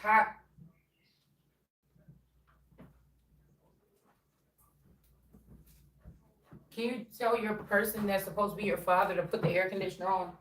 How, can you tell your person that's supposed to be your father to put the air conditioner on?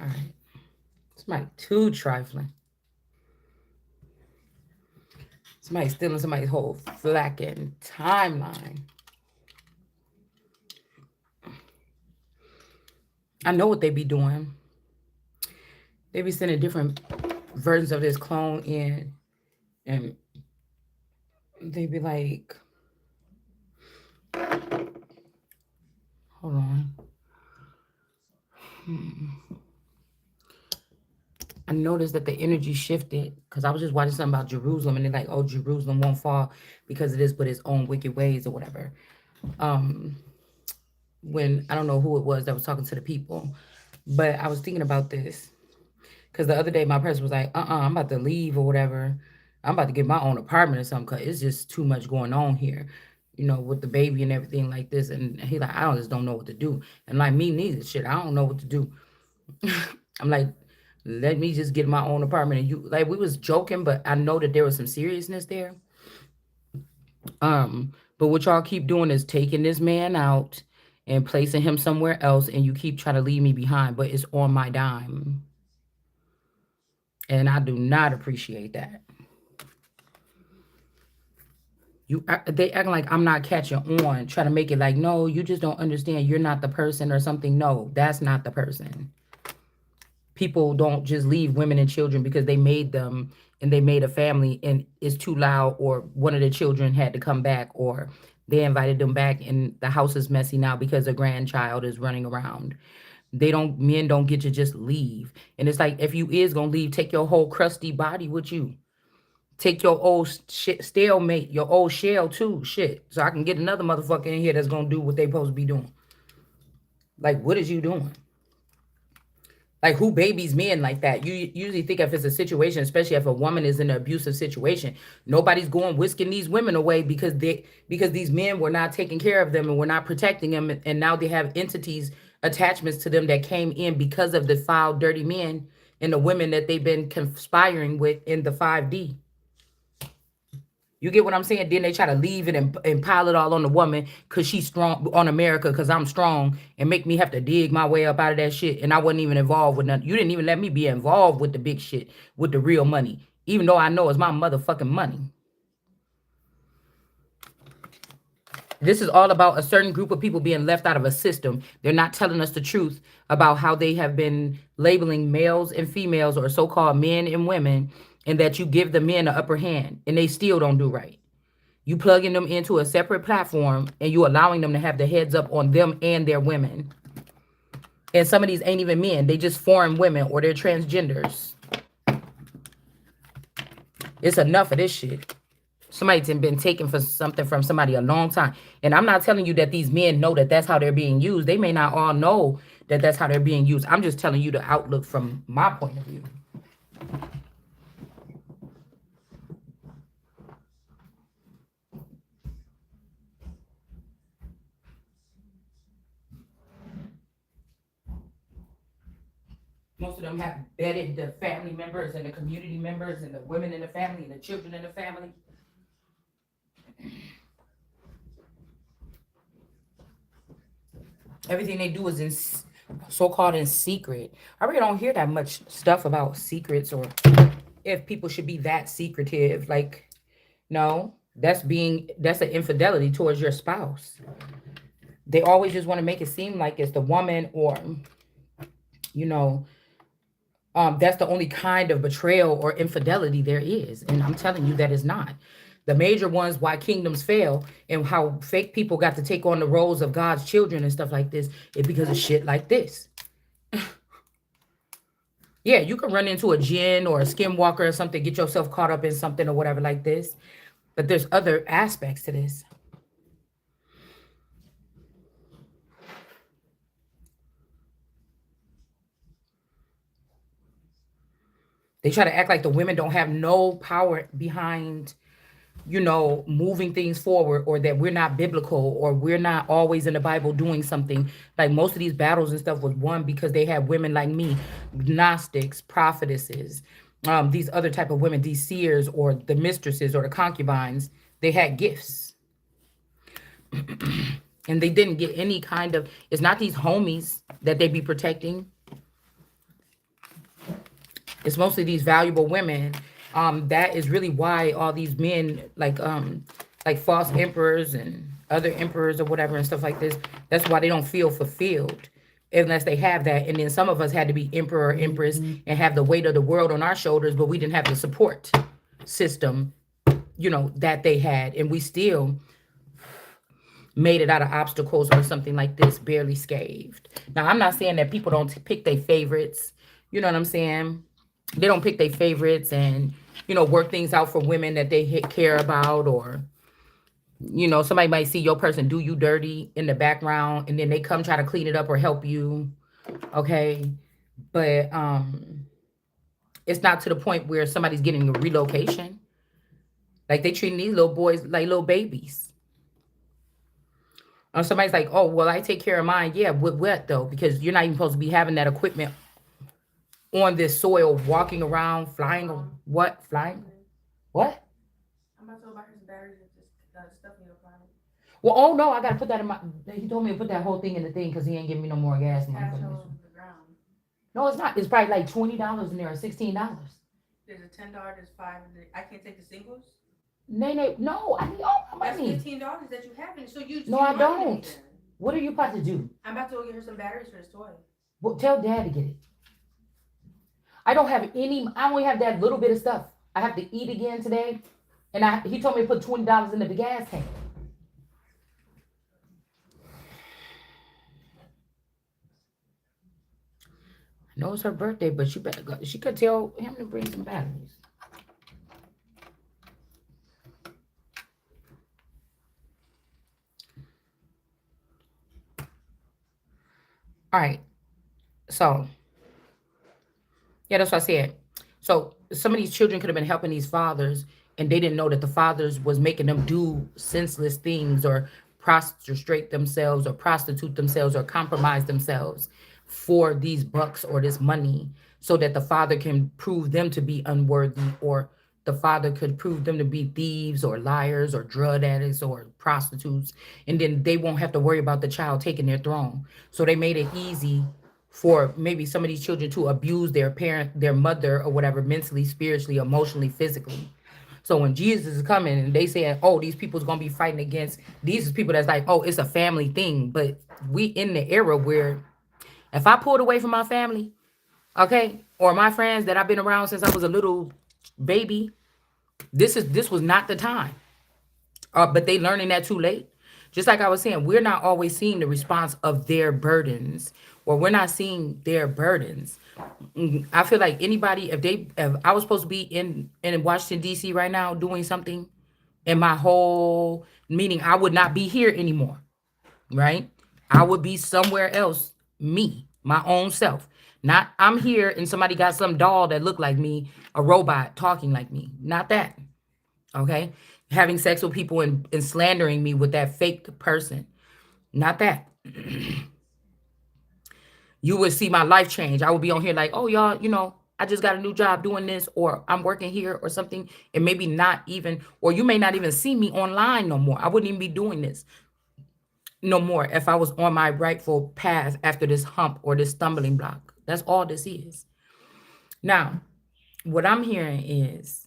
All right. Somebody too trifling. Somebody stealing somebody's whole flacking timeline. I know what they be doing. They be sending different versions of this clone in, and they be like, hold on. I noticed that the energy shifted because I was just watching something about Jerusalem, and they're like, oh, Jerusalem won't fall because it is but its own wicked ways or whatever. Um, when I don't know who it was that was talking to the people, but I was thinking about this because the other day my person was like, I'm about to leave or whatever. I'm about to get my own apartment or something because it's just too much going on here, with the baby and everything like this. And he like, I just don't know what to do. And like me neither, shit, I don't know what to do. I'm like, let me just get my own apartment. And you like we was joking, but I know that there was some seriousness there. But what y'all keep doing is taking this man out and placing him somewhere else, and you keep trying to leave me behind, but it's on my dime. And I do not appreciate that. They acting like I'm not catching on, trying to make it like, no, you just don't understand. You're not the person or something. No, that's not the person. People don't just leave women and children because they made them and they made a family and it's too loud, or one of the children had to come back, or they invited them back and the house is messy now because a grandchild is running around. Men don't get to just leave. And it's like, if you is gonna leave, take your whole crusty body with you. Take your old shit stalemate, your old shell too, shit. So I can get another motherfucker in here that's gonna do what they supposed to be doing. Like, what is you doing? Like, who babies men like that? You usually think if it's a situation, especially if a woman is in an abusive situation, nobody's going whisking these women away because these men were not taking care of them and were not protecting them, and now they have entities, attachments to them that came in because of the foul, dirty men and the women that they've been conspiring with in the 5D. You get what I'm saying? Then they try to leave it and pile it all on the woman because she's strong, on America because I'm strong, and make me have to dig my way up out of that shit. And I wasn't even involved with nothing. You didn't even let me be involved with the big shit, with the real money, even though I know it's my motherfucking money. This is all about a certain group of people being left out of a system. They're not telling us the truth about how they have been labeling males and females, or so-called men and women, and that you give the men the upper hand and they still don't do right. You plugging them into a separate platform and you allowing them to have the heads up on them and their women. And some of these ain't even men. They just foreign women, or they're transgenders. It's enough of this shit. Somebody's been taken for something from somebody a long time. And I'm not telling you that these men know that that's how they're being used. They may not all know that that's how they're being used. I'm just telling you the outlook from my point of view. Most of them have vetted the family members and the community members and the women in the family and the children in the family. Everything they do is in so-called in secret. I really don't hear that much stuff about secrets, or if people should be that secretive. Like, no, that's an infidelity towards your spouse. They always just want to make it seem like it's the woman, or you know that's the only kind of betrayal or infidelity there is. And I'm telling you that is not. The major ones why kingdoms fail and how fake people got to take on the roles of God's children and stuff like this is because of shit like this. Yeah, you can run into a jinn or a skinwalker or something, get yourself caught up in something or whatever like this. But there's other aspects to this. They try to act like the women don't have no power behind, moving things forward, or that we're not biblical, or we're not always in the Bible doing something. Like most of these battles and stuff was won because they had women like me, Gnostics, prophetesses, these other type of women, these seers or the mistresses or the concubines. They had gifts and they didn't get any kind of, it's not these homies that they be protecting. It's mostly these valuable women. That is really why all these men, like false emperors and other emperors or whatever and stuff like this, that's why they don't feel fulfilled unless they have that. And then some of us had to be emperor or empress and have the weight of the world on our shoulders, but we didn't have the support system, that they had. And we still made it out of obstacles or something like this, barely scathed. Now, I'm not saying that people don't pick their favorites. You know what I'm saying? They don't pick their favorites and, work things out for women that they care about. Or, somebody might see your person do you dirty in the background and then they come try to clean it up or help you. Okay. But it's not to the point where somebody's getting a relocation. Like they treating these little boys like little babies. Or somebody's like, oh, well, I take care of mine. Yeah, with what though? Because you're not even supposed to be having that equipment on this soil, walking around, flying. What? Flying? What? I'm about to buy his batteries and just stuff in your car. Well, oh no, I gotta put that in my. He told me to put that whole thing in the thing because he ain't giving me no more gas money. No, it's not. It's probably like $20 in there or $16. There's a $10. There's $5. I can't take the singles. Nay, no, I need all my money. That's $15 that you have, and so you. No, I don't. What are you about to do? I'm about to go get her some batteries for this toy. Well, tell Dad to get it. I don't have any. I only have that little bit of stuff. I have to eat again today, and he told me to put $20 into the gas tank. I know it's her birthday, but she better go. She could tell him to bring some batteries. All right. So, yeah, that's what I said. So some of these children could have been helping these fathers, and they didn't know that the fathers was making them do senseless things or prostrate themselves or prostitute themselves or compromise themselves for these bucks or this money so that the father can prove them to be unworthy, or the father could prove them to be thieves or liars or drug addicts or prostitutes. And then they won't have to worry about the child taking their throne. So they made it easy for maybe some of these children to abuse their parent, their mother or whatever, mentally, spiritually, emotionally, physically. So when Jesus is coming and they saying, oh, these people's going to be fighting against, these people that's like, oh, it's a family thing. But we in the era where if I pulled away from my family, okay, or my friends that I've been around since I was a little baby, this was not the time. But they learning that too late. Just like I was saying, we're not always seeing the response of their burdens, or we're not seeing their burdens. I feel like anybody, if I was supposed to be in Washington D.C. right now doing something, and my whole meaning I would not be here anymore, right? I would be somewhere else, me, my own self. Not I'm here and somebody got some doll that looked like me, a robot talking like me. Not that. Okay? Having sex with people and slandering me with that fake person. Not that. You would see my life change. I would be on here like, oh, y'all, I just got a new job doing this, or I'm working here or something. And maybe not even, or you may not even see me online no more. I wouldn't even be doing this no more if I was on my rightful path after this hump or this stumbling block. That's all this is. Now, what I'm hearing is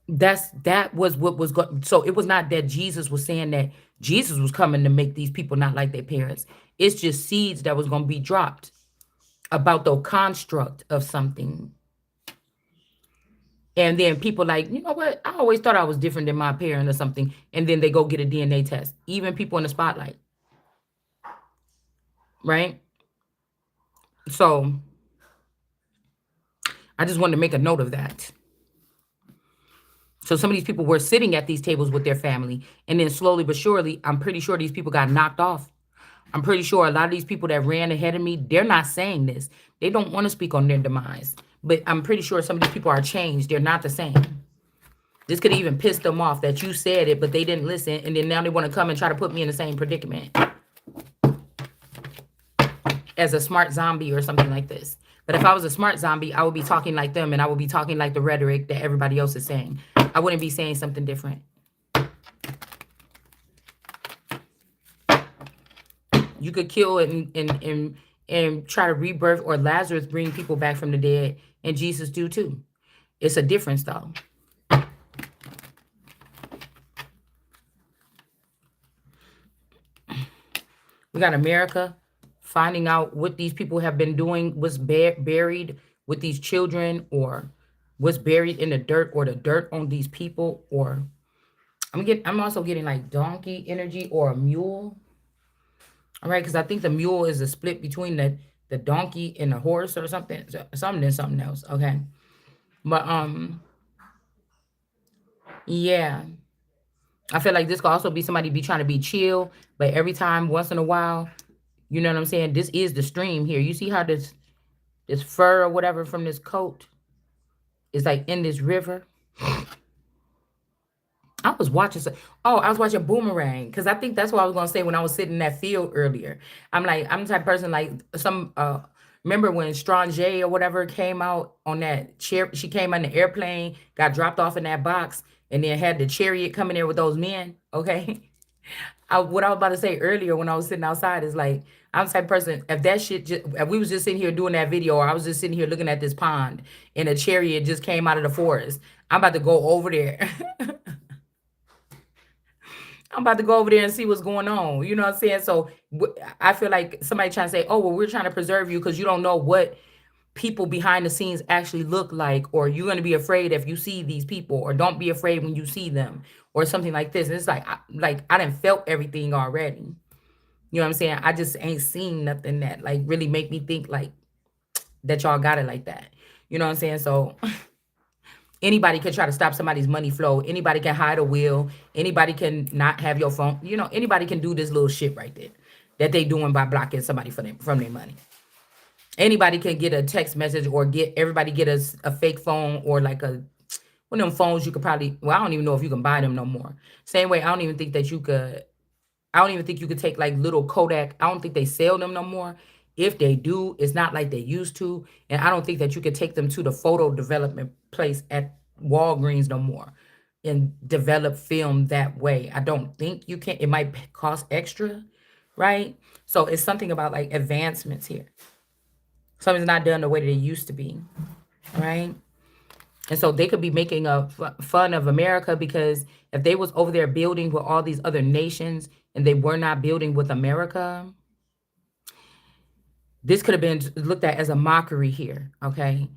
that was what was going. So it was not that Jesus was saying that Jesus was coming to make these people not like their parents. It's just seeds that was going to be dropped about the construct of something. And then people like, you know what? I always thought I was different than my parent or something. And then they go get a DNA test. Even people in the spotlight. Right? So I just wanted to make a note of that. So some of these people were sitting at these tables with their family. And then slowly but surely, I'm pretty sure these people got knocked off I'm pretty sure a lot of these people that ran ahead of me, they're not saying this. They don't want to speak on their demise. But I'm pretty sure some of these people are changed. They're not the same. This could even piss them off that you said it, but they didn't listen. And then now they want to come and try to put me in the same predicament as a smart zombie or something like this. But if I was a smart zombie, I would be talking like them and I would be talking like the rhetoric that everybody else is saying. I wouldn't be saying something different. You could kill and try to rebirth, or Lazarus bring people back from the dead, and Jesus do too. It's a difference though. We got America finding out what these people have been doing, what's buried with these children, or what's buried in the dirt, or the dirt on these people, or I'm also getting like donkey energy or a mule. All right, because I think the mule is a split between the donkey and the horse or something, something and something else. Okay, but yeah, I feel like this could also be somebody be trying to be chill, but every time, once in a while, you know what I'm saying? This is the stream here. You see how this fur or whatever from this coat is like in this river. I was watching. I was watching Boomerang because I think that's what I was gonna say when I was sitting in that field earlier. I'm the type of person like some. Remember when Strange or whatever came out on that chair? She came on the airplane, got dropped off in that box, and then had the chariot coming there with those men. Okay, what I was about to say earlier when I was sitting outside is like I'm the type of person. If that shit, if we was just sitting here doing that video, or I was just sitting here looking at this pond, and a chariot just came out of the forest, I'm about to go over there. I'm about to go over there and see what's going on. You know what I'm saying? So I feel like somebody trying to say, "Oh, well, we're trying to preserve you because you don't know what people behind the scenes actually look like, or you're going to be afraid if you see these people, or don't be afraid when you see them, or something like this." And it's like I done felt everything already. You know what I'm saying? I just ain't seen nothing that like really make me think like that y'all got it like that. You know what I'm saying? So anybody can try to stop somebody's money flow. Anybody can hide a will. Anybody can not have your phone. You know, anybody can do this little shit right there that they doing by blocking somebody from their money. Anybody can get a text message or get everybody get a fake phone, or like one of them phones you could probably, well, I don't even know if you can buy them no more. Same way, I don't even think you could take like little Kodak. I don't think they sell them no more. If they do, it's not like they used to. And I don't think that you could take them to the photo development place at Walgreens no more and develop film that way. I don't think you can. It might cost extra, right? So it's something about like advancements here. Something's not done the way that it used to be, right? And so they could be making fun of America because if they was over there building with all these other nations and they were not building with America, this could have been looked at as a mockery here, okay?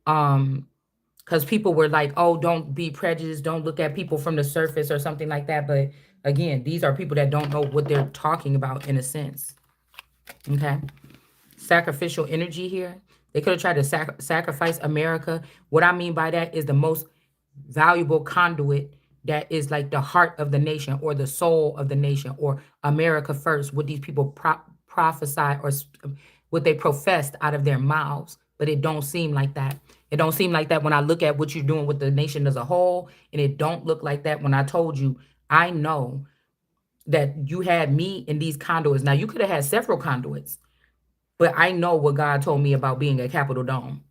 Because people were like, "Oh, don't be prejudiced, don't look at people from the surface," or something like that. But again, these are people that don't know what they're talking about in a sense, okay? Sacrificial energy here. They could have tried to sacrifice America. What I mean by that is the most valuable conduit that is like the heart of the nation, or the soul of the nation, or America first, what these people prophesy, or what they professed out of their mouths. But it don't seem like that. It don't seem like that when I look at what you're doing with the nation as a whole. And it don't look like that when I told you, I know that you had me in these conduits. Now, you could have had several conduits, but I know what God told me about being a Capitol Dome.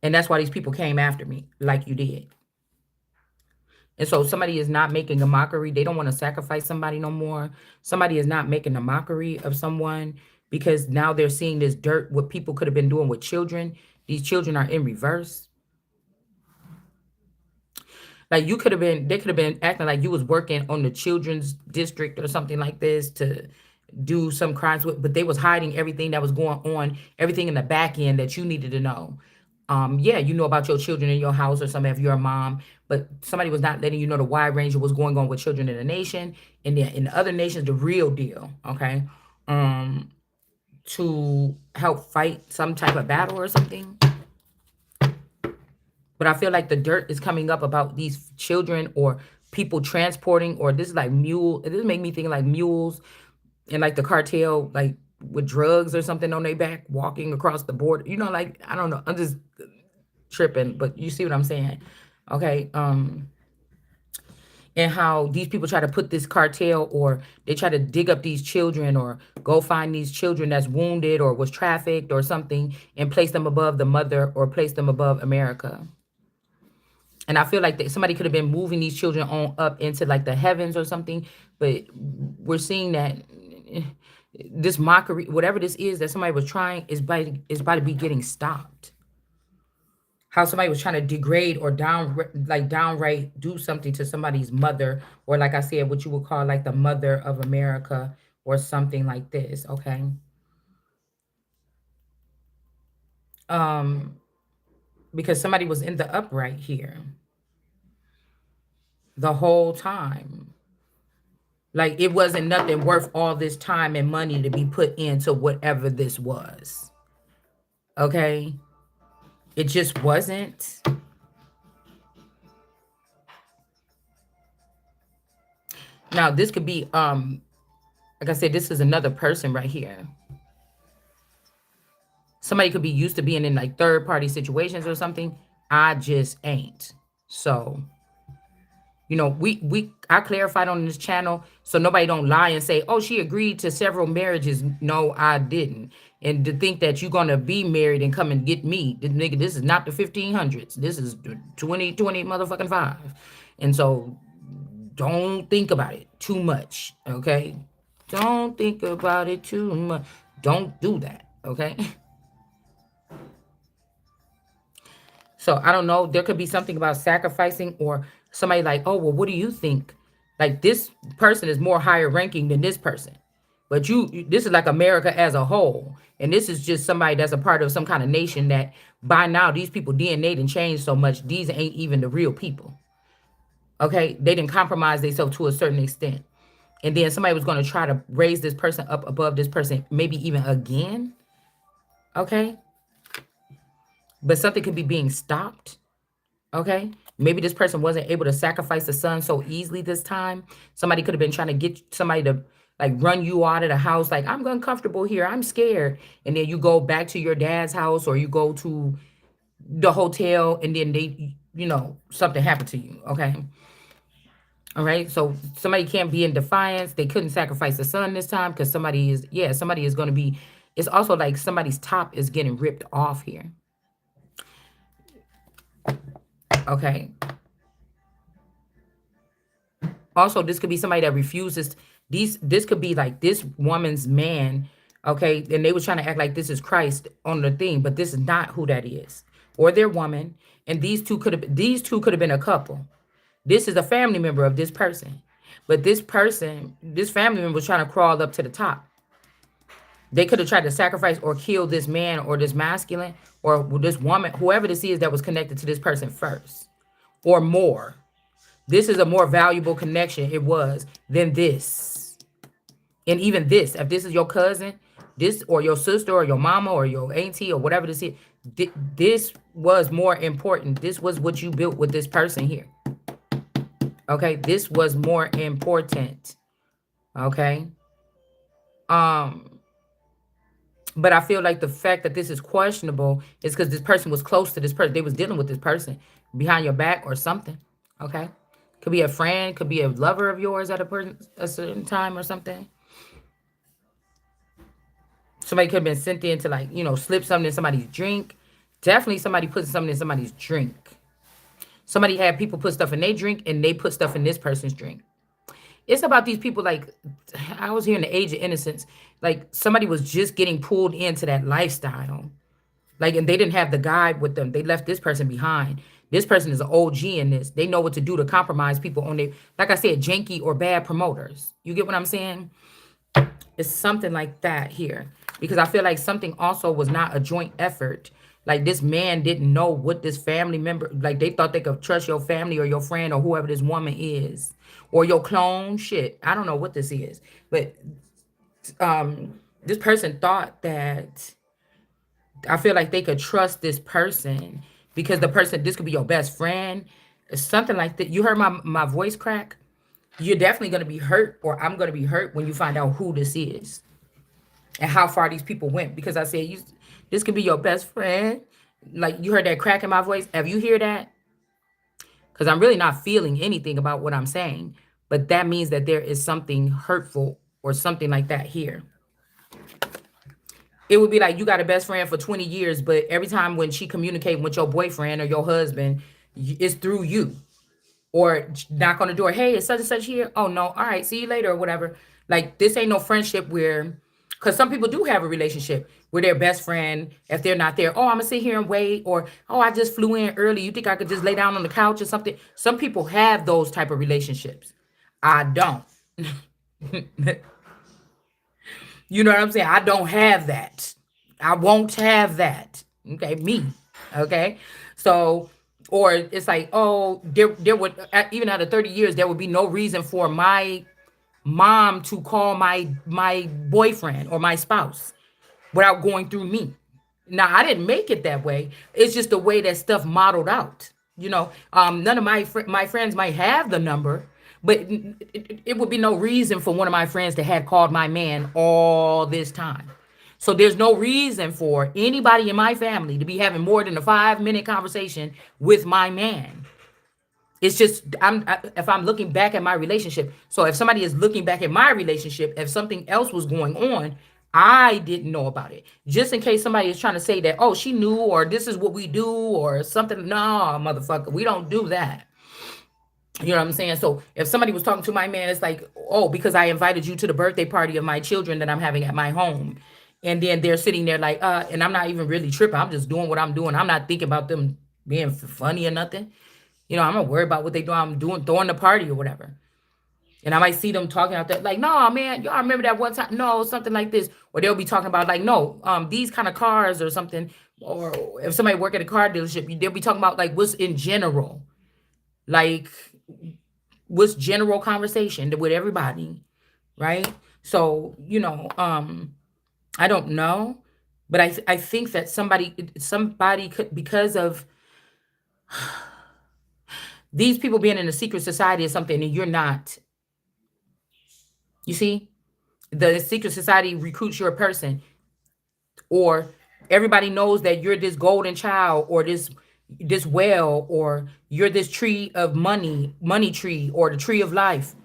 And that's why these people came after me like you did. And so somebody is not making a mockery. They don't want to sacrifice somebody no more. Somebody is not making a mockery of someone because now they're seeing this dirt, what people could have been doing with children. These children are in reverse. Like they could have been acting like you was working on the children's district or something like this to do some crimes with, but they was hiding everything that was going on, everything in the back end that you needed to know. Yeah, you know about your children in your house or something if you're a mom, but somebody was not letting you know the wide range of what's going on with children in the nation, and then in the other nations, the real deal, okay? To help fight some type of battle or something. But I feel like the dirt is coming up about these children or people transporting, or this is like mule. This make me think like mules and like the cartel, like with drugs or something on their back, walking across the border. You know, like I don't know. I'm just tripping, but you see what I'm saying? Okay. And how these people try to put this cartel, or they try to dig up these children or go find these children that's wounded or was trafficked or something and place them above the mother or place them above America. And I feel like somebody could have been moving these children on up into like the heavens or something, but we're seeing that this mockery, whatever this is that somebody was trying, is about to be getting stopped. How somebody was trying to degrade or downright do something to somebody's mother, or like I said, what you would call like the mother of America or something like this. Okay. Um, because somebody was in the upright here the whole time. Like it wasn't nothing worth all this time and money to be put into whatever this was. Okay. It just wasn't. Now this could be like I said, this is another person right here. Somebody could be used to being in like third party situations or something. I just ain't. So, you know, I clarified on this channel so nobody don't lie and say, "Oh, she agreed to several marriages." No, I didn't. And to think that you're gonna be married and come and get me, nigga, this is not the 1500s. This is the 2020 motherfucking five. And so, don't think about it too much, okay? Don't think about it too much. Don't do that, okay? So I don't know. There could be something about sacrificing, or somebody like, oh, well, what do you think? Like this person is more higher ranking than this person. But this is like America as a whole. And this is just somebody that's a part of some kind of nation that by now these people DNA didn't change so much. These ain't even the real people. Okay. They didn't compromise themselves to a certain extent. And then somebody was going to try to raise this person up above this person, maybe even again. Okay. But something could be being stopped. Okay. Maybe this person wasn't able to sacrifice the son so easily this time. Somebody could have been trying to get somebody to like run you out of the house. Like, I'm uncomfortable here. I'm scared. And then you go back to your dad's house or you go to the hotel and then something happened to you. Okay. All right. So somebody can't be in defiance. They couldn't sacrifice the son this time because somebody is going to be, it's also like somebody's top is getting ripped off here. Okay. Also, this could be somebody that refuses this could be like this woman's man, okay? And they were trying to act like this is Christ on the thing, but this is not who that is. Or their woman. And these two could have been a couple. This is a family member of this person. But this family member was trying to crawl up to the top. They could have tried to sacrifice or kill this man or this masculine or this woman, whoever this is that was connected to this person first or more. This is a more valuable connection, it was, than this. And even this, if this is your cousin, this or your sister or your mama or your auntie or whatever this is, this was more important. This was what you built with this person here. Okay, this was more important. Okay. But I feel like the fact that this is questionable is because this person was close to this person. They was dealing with this person behind your back or something. Okay. Could be a friend, could be a lover of yours at a certain time or something. Somebody could have been sent in to like, slip something in somebody's drink. Definitely somebody put something in somebody's drink. Somebody had people put stuff in their drink and they put stuff in this person's drink. It's about these people like, I was here in the age of innocence. Like somebody was just getting pulled into that lifestyle. Like, and they didn't have the guide with them. They left this person behind. This person is an OG in this. They know what to do to compromise people on their, like I said, janky or bad promoters. You get what I'm saying? It's something like that here. Because I feel like something also was not a joint effort. Like this man didn't know what this family member, like they thought they could trust your family or your friend or whoever this woman is. Or your clone, shit. I don't know what this is. But this person thought that, I feel like they could trust this person because this could be your best friend, something like that. You heard my voice crack? you're definitely going to be hurt, or I'm going to be hurt when you find out who this is and how far these people went. Because I said, this could be your best friend. Like, you heard that crack in my voice. Have you hear that? Because I'm really not feeling anything about what I'm saying. But that means that there is something hurtful or something like that here. It would be like you got a best friend for 20 years, but every time when she communicating with your boyfriend or your husband, it's through you. Or knock on the door, hey, it's such and such here. Oh no, all right, see you later or whatever. Like, this ain't no friendship where, because some people do have a relationship where their best friend, if they're not there, oh, I'm gonna sit here and wait, or oh, I just flew in early. You think I could just lay down on the couch or something? Some people have those type of relationships. I don't. You know what I'm saying? I don't have that. I won't have that. Okay, me. Okay, so, or it's like, oh, there would, even out of 30 years, there would be no reason for my mom to call my boyfriend or my spouse without going through me. Now, I didn't make it that way. It's just the way that stuff modeled out. None of my friends might have the number, but it would be no reason for one of my friends to have called my man all this time. So there's no reason for anybody in my family to be having more than a 5-minute conversation with my man. It's just, if I'm looking back at my relationship. So if somebody is looking back at my relationship, if something else was going on, I didn't know about it. Just in case somebody is trying to say that, oh, she knew, or this is what we do, or something. No, motherfucker, we don't do that. You know what I'm saying? So if somebody was talking to my man, it's like, oh, because I invited you to the birthday party of my children that I'm having at my home. And then they're sitting there like, and I'm not even really tripping. I'm just doing what I'm doing. I'm not thinking about them being funny or nothing. I'm not worried about what they do. I'm doing, throwing the party or whatever. And I might see them talking out there like, no, man, y'all remember that one time? No, something like this. Or they'll be talking about like, no, these kind of cars or something. Or if somebody work at a car dealership, they'll be talking about like what's in general. Like, what's general conversation with everybody, right? So, I don't know. But I think that somebody could, because of these people being in a secret society or something, and you're not. You see, the secret society recruits your person, or everybody knows that you're this golden child, or this well, or you're this tree of money tree, or the tree of life.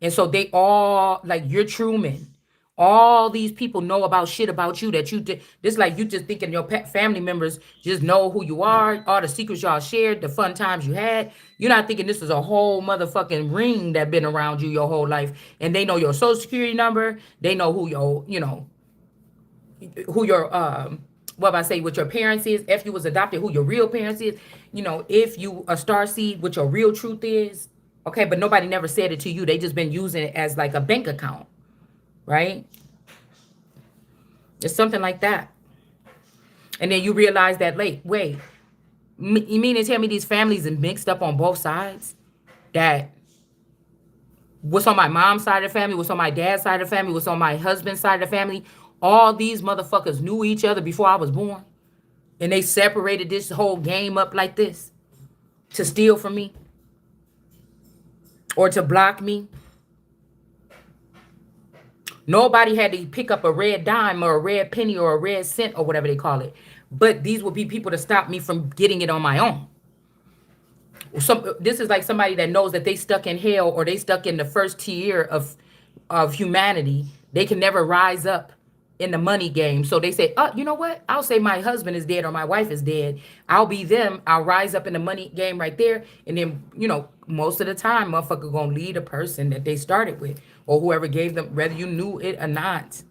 And so they all, like, you're Truman. All these people know about shit about you that you did. This, like, you just thinking your pet family members just know who you are, all the secrets y'all shared, the fun times you had. You're not thinking this is a whole motherfucking ring that been around you your whole life. And they know your social security number. They know who your what I say, what your parents is, if you was adopted, who your real parents is, if you a star seed, what your real truth is. Okay, but nobody never said it to you. They just been using it as like a bank account, right? It's something like that. And then you realize that, wait, you mean to tell me these families are mixed up on both sides? That what's on my mom's side of the family, what's on my dad's side of the family, what's on my husband's side of the family, all these motherfuckers knew each other before I was born. And they separated this whole game up like this to steal from me or to block me. Nobody had to pick up a red dime or a red penny or a red cent or whatever they call it. But these would be people to stop me from getting it on my own. This is like somebody that knows that they stuck in hell, or they stuck in the first tier of humanity. They can never rise up in the money game. So they say, oh, you know what? I'll say my husband is dead or my wife is dead. I'll be them. I'll rise up in the money game right there. And then, most of the time, motherfucker gonna lead a person that they started with, or whoever gave them, whether you knew it or not.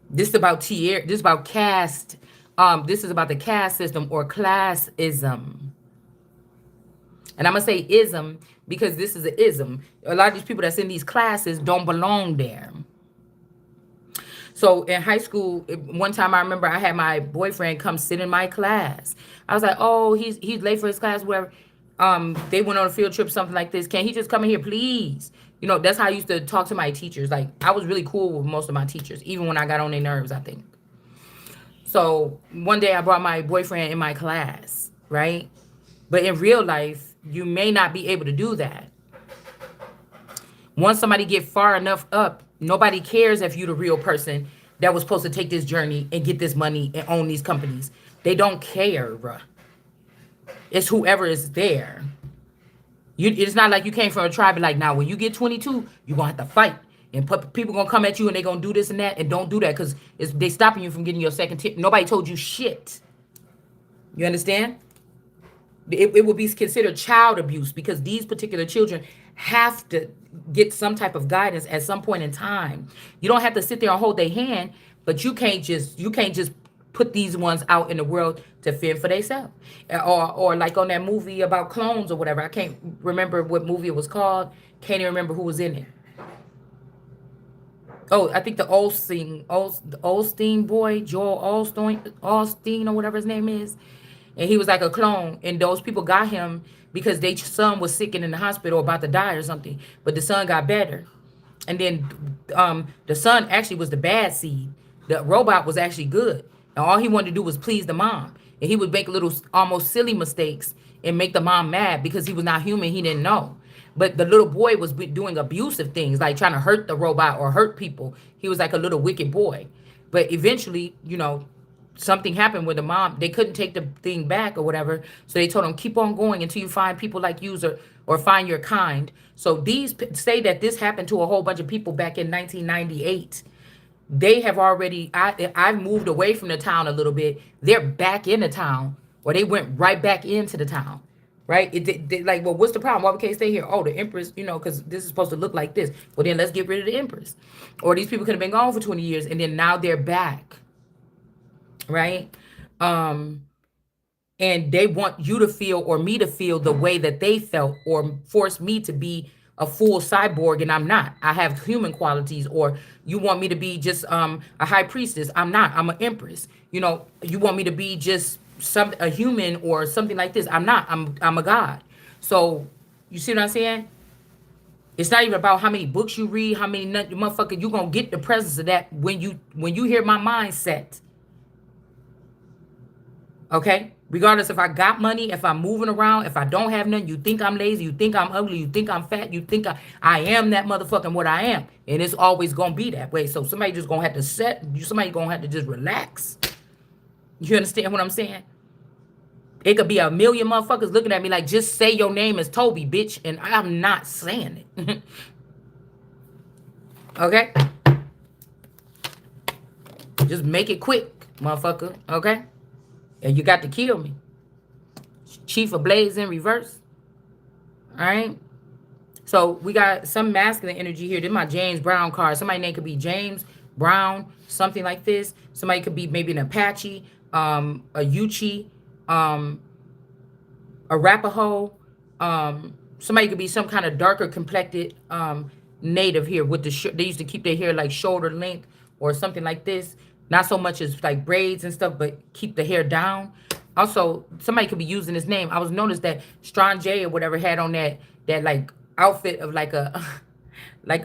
This is about tier. This is about caste. This is about the caste system or classism. And I'm going to say ism because this is an ism. A lot of these people that's in these classes don't belong there. So in high school, one time I remember I had my boyfriend come sit in my class. I was like, oh, he's late for his class, whatever. They went on a field trip, something like this. Can he just come in here, please? That's how I used to talk to my teachers. Like, I was really cool with most of my teachers, even when I got on their nerves, I think. So one day I brought my boyfriend in my class, right? But in real life, you may not be able to do that. Once somebody get far enough up, nobody cares if you the real person that was supposed to take this journey and get this money and own these companies. They don't care, bruh. It's whoever is there. It's not like you came from a tribe like, now when you get 22, you're going to have to fight. And people going to come at you and they going to do this and that. And don't do that because they stopping you from getting your second tip. Nobody told you shit. You understand? It will be considered child abuse because these particular children have to get some type of guidance at some point in time. You don't have to sit there and hold their hand, but you can't just put these ones out in the world to fend for themselves. Or like on that movie about clones or whatever. I can't remember what movie it was called. Can't even remember who was in it. Oh, I think the Olstein boy, Joel Olstein or whatever his name is. And he was like a clone. And those people got him because their son was sick and in the hospital about to die or something. But the son got better. And then the son actually was the bad seed. The robot was actually good. And all he wanted to do was please the mom. And he would make little almost silly mistakes and make the mom mad because he was not human. He didn't know. But the little boy was doing abusive things, like trying to hurt the robot or hurt people. He was like a little wicked boy. But eventually, something happened with the mom. They couldn't take the thing back or whatever. So they told him, keep on going until you find people like you or find your kind. So these say that this happened to a whole bunch of people back in 1998. They have already, I've moved away from the town a little bit. They're back in the town, or they went right back into the town. Right? Like, well, what's the problem? Why we can't stay here? Oh, the Empress, because this is supposed to look like this. Well, then let's get rid of the Empress. Or these people could have been gone for 20 years, and then now they're back. Right? And they want you to feel or me to feel the way that they felt, or force me to be a full cyborg, and I'm not. I have human qualities. Or you want me to be just a high priestess. I'm not. I'm an empress. You want me to be just a human or something like this. I'm not. I'm a god. So you see what I'm saying? It's not even about how many books you read, how many motherfucker. You gonna get the presence of that when you hear my mindset. Okay? Regardless if I got money, if I'm moving around, if I don't have nothing, you think I'm lazy, you think I'm ugly, you think I'm fat, you think I am that motherfucking what I am. And it's always going to be that way. So somebody just going to have to somebody going to have to just relax. You understand what I'm saying? It could be a million motherfuckers looking at me like, just say your name is Toby, bitch. And I'm not saying it. Okay? Just make it quick, motherfucker. Okay? And you got to kill me. Chief of Blades in reverse. All right. So we got some masculine energy here. This is my James Brown card. Somebody's name could be James Brown, something like this. Somebody could be maybe an Apache, a Yuchi, a Arapaho. Somebody could be some kind of darker complected native here with they used to keep their hair like shoulder length or something like this. Not so much as like braids and stuff, but keep the hair down. Also, somebody could be using his name. I was noticed that Strong J or whatever had on that like outfit of like a like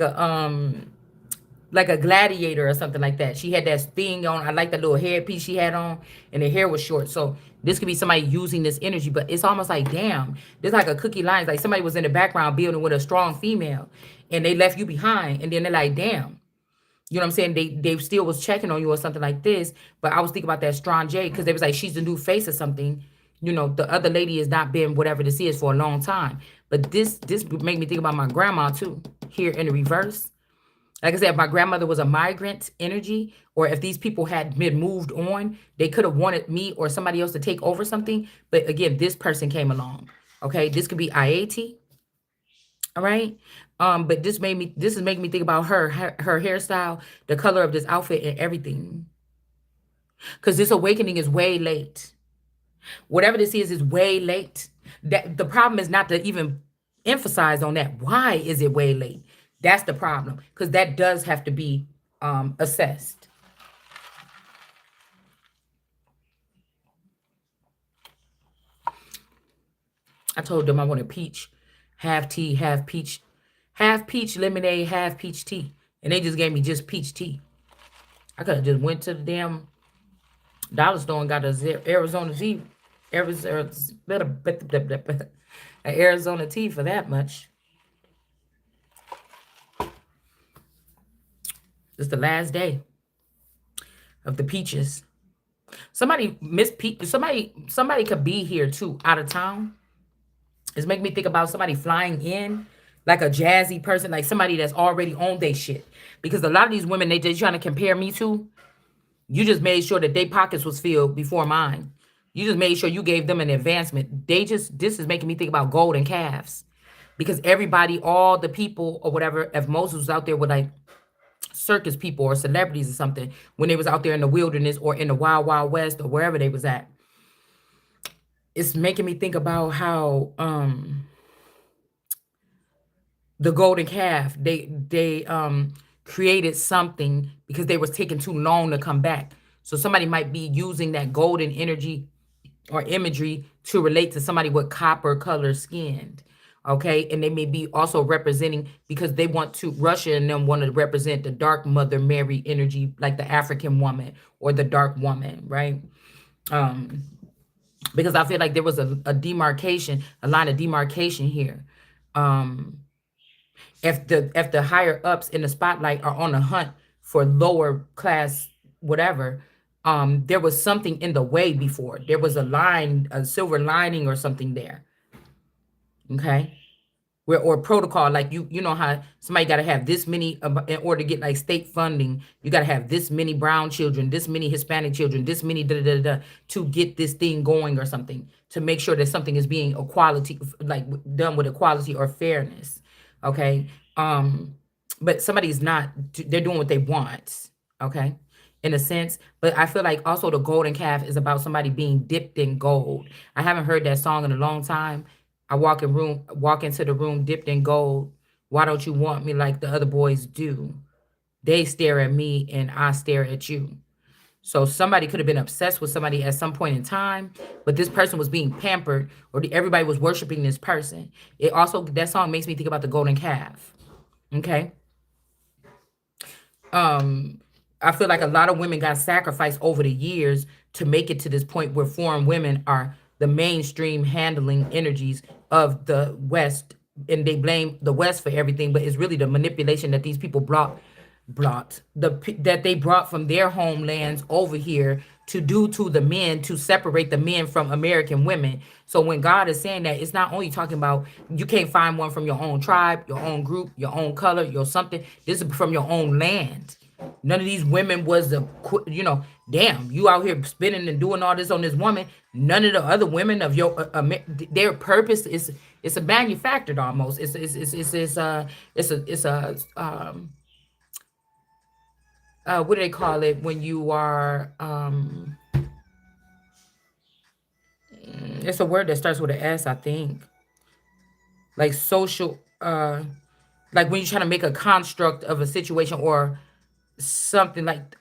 a gladiator or something like that. She had that thing on. I like that little hairpiece she had on, and the hair was short. So this could be somebody using this energy, but it's almost like, damn, this like a cookie line. Like somebody was in the background building with a strong female, and they left you behind, and then they're like, damn. You know what I'm saying? They still was checking on you or something like this. But I was thinking about that Strong J because they was like, she's the new face or something. The other lady has not been whatever this is for a long time. But this made me think about my grandma too, here in the reverse. Like I said, if my grandmother was a migrant energy, or if these people had been moved on, they could have wanted me or somebody else to take over something. But again, this person came along. Okay, this could be IAT. All right. But this is making me think about her hairstyle, the color of this outfit, and everything. Because this awakening is way late. Whatever this is way late. That the problem is not to even emphasize on that. Why is it way late? That's the problem. Because that does have to be assessed. I told them I want a peach, half tea, half peach lemonade, half peach tea. And they just gave me just peach tea. I could have just went to the damn dollar store and got a Arizona tea. Arizona tea for that much. It's the last day of the peaches. Somebody miss Pe- somebody could be here too, out of town. It's making me think about somebody flying in, like a jazzy person, like somebody that's already on their shit. Because a lot of these women they just trying to compare me to, you just made sure that their pockets was filled before mine. You just made sure you gave them an advancement. This is making me think about golden calves. Because everybody, all the people or whatever, if Moses was out there with like circus people or celebrities or something, when they was out there in the wilderness or in the wild, wild west or wherever they was at, it's making me think about how the golden calf, they created something because they was taking too long to come back. So somebody might be using that golden energy or imagery to relate to somebody with copper color skinned. Okay. And they may be also representing because they want to, Russia and them want to represent the dark Mother Mary energy, like the African woman or the dark woman, right? Um, because I feel like there was a demarcation, a line of demarcation here. Um, if the higher ups in the spotlight are on the hunt for lower class whatever, there was something in the way before. There was a line, a silver lining or something there. Okay. Where or protocol, like you know how somebody got to have this many in order to get like state funding. You got to have this many brown children, this many Hispanic children, this many da da da da to get this thing going or something, to make sure that something is being equality, like done with equality or fairness. Okay. But somebody's not, they're doing what they want. Okay, in a sense. But I feel like also the golden calf is about somebody being dipped in gold. I haven't heard that song in a long time. I walk into the room dipped in gold. Why don't you want me like the other boys do? They stare at me and I stare at you. So somebody could have been obsessed with somebody at some point in time, but this person was being pampered, or everybody was worshiping this person. It also, that song makes me think about the golden calf. Okay. um I feel like a lot of women got sacrificed over the years to make it to this point where foreign women are the mainstream handling energies of the West, and they blame the West for everything, but it's really the manipulation that these people that they brought from their homelands over here to do to the men, to separate the men from American women. So when God is saying that, it's not only talking about you can't find one from your own tribe, your own group, your own color, your something. This is from your own land. None of these women was damn, you out here spinning and doing all this on this woman. None of the other women of your their purpose is, it's a manufactured almost. It's what do they call it when you are it's a word that starts with an S, I think. Like social, like when you're trying to make a construct of a situation or something like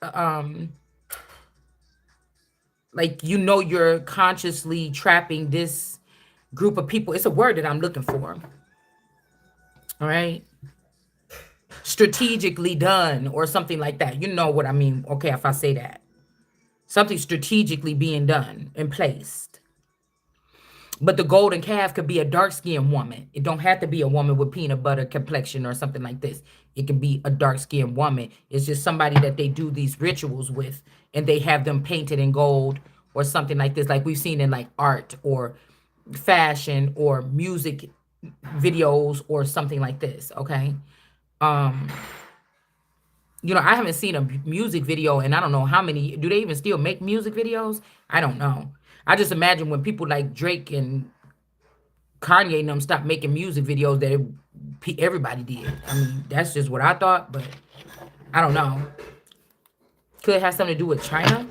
you're consciously trapping this group of people. It's a word that I'm looking for. All right. Strategically done or something like that. You know what I mean? Okay, if I say that. Something strategically being done and placed. But the golden calf could be a dark-skinned woman. It don't have to be a woman with peanut butter complexion or something like this. It can be a dark-skinned woman. It's just somebody that they do these rituals with, and they have them painted in gold or something like this, like we've seen in like art or fashion or music videos or something like this. Okay. Um, I haven't seen a music video, and I don't know how many. Do they even still make music videos? I don't know. I just imagine when people like Drake and Kanye and them stopped making music videos that everybody did. I mean, that's just what I thought, but I don't know. Could it have something to do with China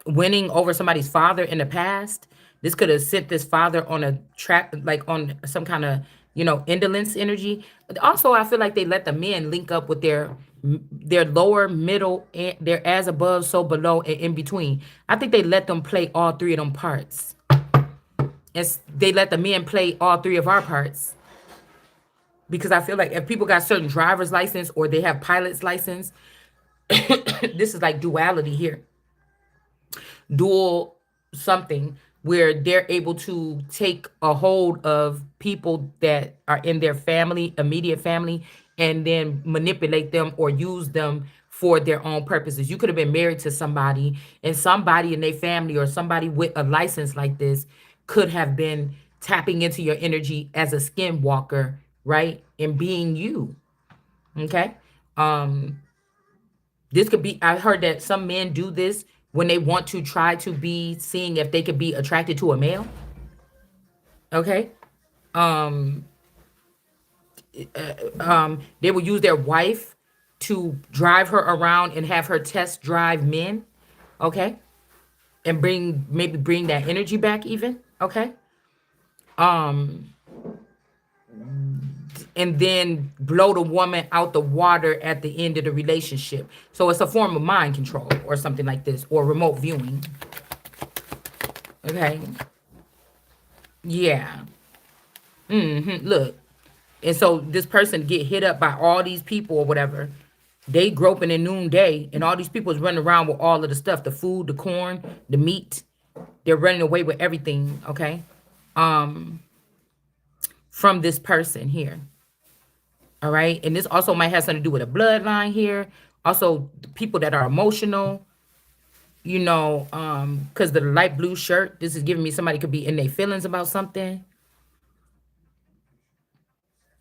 winning over somebody's father in the past? This could have sent this father on a track, like on some kind of, indolence energy. But also, I feel like they let the men link up with their lower, middle, and their as above, so below, and in between. I think they let them play all three of them parts. And they let the men play all three of our parts. Because I feel like if people got certain driver's license or they have pilot's license, this is like duality here. Dual something where they're able to take a hold of people that are in their family, immediate family, and then manipulate them or use them for their own purposes. You could have been married to somebody, and somebody in their family or somebody with a license like this could have been tapping into your energy as a skinwalker, right? And being you. Okay. Um, this could be, I heard that some men do this when they want to try to be seeing if they could be attracted to a male. Okay. Um, they will use their wife to drive her around and have her test drive men. Okay. And maybe bring that energy back even. Okay. Um, and then blow the woman out the water at the end of the relationship. So it's a form of mind control or something like this, or remote viewing. Okay. Yeah. Look. And so this person get hit up by all these people or whatever. They groping in noonday, and all these people is running around with all of the stuff, the food, the corn, the meat. They're running away with everything, okay? Um, from this person here. All right. And this also might have something to do with a bloodline here. Also, the people that are emotional, because the light blue shirt, this is giving me somebody could be in their feelings about something.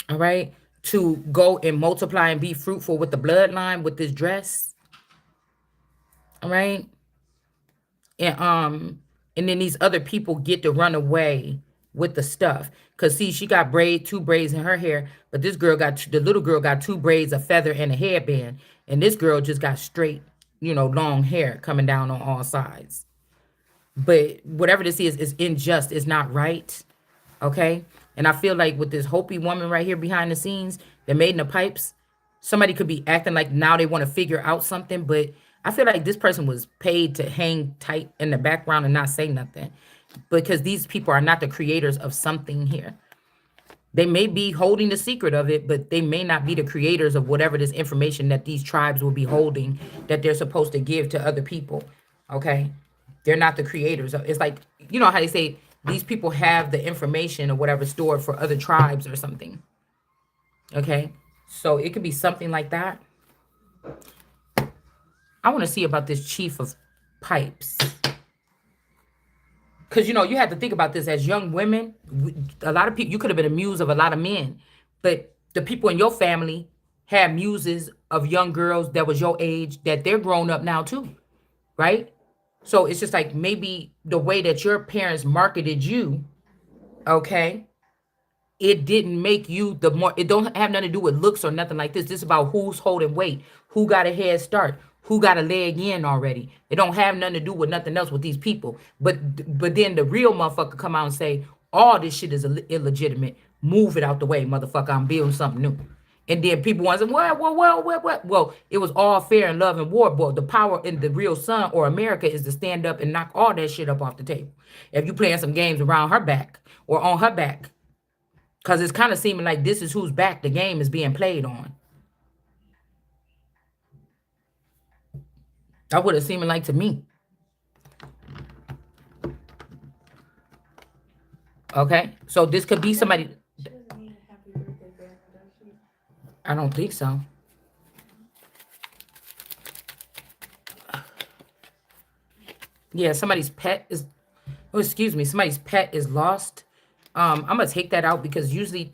All right. To go and multiply and be fruitful with the bloodline with this dress. All right. And then these other people get to run away with the stuff. Cause see, she got two braids in her hair, but this girl the little girl got two braids, a feather, and a headband. And this girl just got straight, long hair coming down on all sides. But whatever this is unjust. It's not right. Okay. And I feel like with this Hopi woman right here behind the scenes that made in the pipes, somebody could be acting like now they want to figure out something, but I feel like this person was paid to hang tight in the background and not say nothing, because these people are not the creators of something here. They may be holding the secret of it, but they may not be the creators of whatever this information that these tribes will be holding that they're supposed to give to other people. Okay. They're not the creators. It's like, you know how they say these people have the information or whatever stored for other tribes or something. Okay. So it could be something like that. I want to see about this chief of pipes. Because, you have to think about this as young women. A lot of people, you could have been a muse of a lot of men. But the people in your family had muses of young girls that was your age, that they're grown up now too. Right? So it's just like maybe the way that your parents marketed you, okay, it didn't make you it don't have nothing to do with looks or nothing like this. This is about who's holding weight, who got a head start, who got a leg in already. It don't have nothing to do with nothing else with these people. But then the real motherfucker come out and say, all this shit is illegitimate. Move it out the way, motherfucker. I'm building something new. And then people want to say, well, it was all fair and love and war. But the power in the real son or America is to stand up and knock all that shit up off the table. If you playing some games around her back or on her back, because it's kind of seeming like this is whose back the game is being played on. That would have seeming like to me. Okay. So this could be somebody. I don't think so. Yeah, somebody's pet is, oh, excuse me, somebody's pet is lost. I'm gonna take that out because usually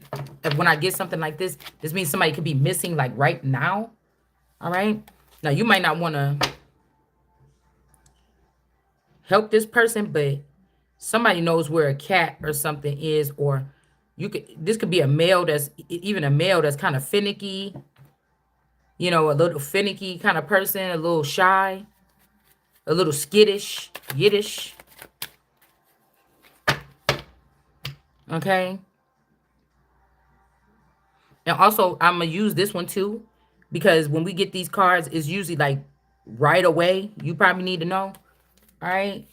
when I get something like this means somebody could be missing like right now. All right. Now you might not want to help this person, but somebody knows where a cat or something is, or this could be a male even a male that's kind of finicky, a little finicky kind of person, a little shy, a little skittish, yiddish. Okay. And also, I'm going to use this one too, because when we get these cards, it's usually like right away. You probably need to know. All right.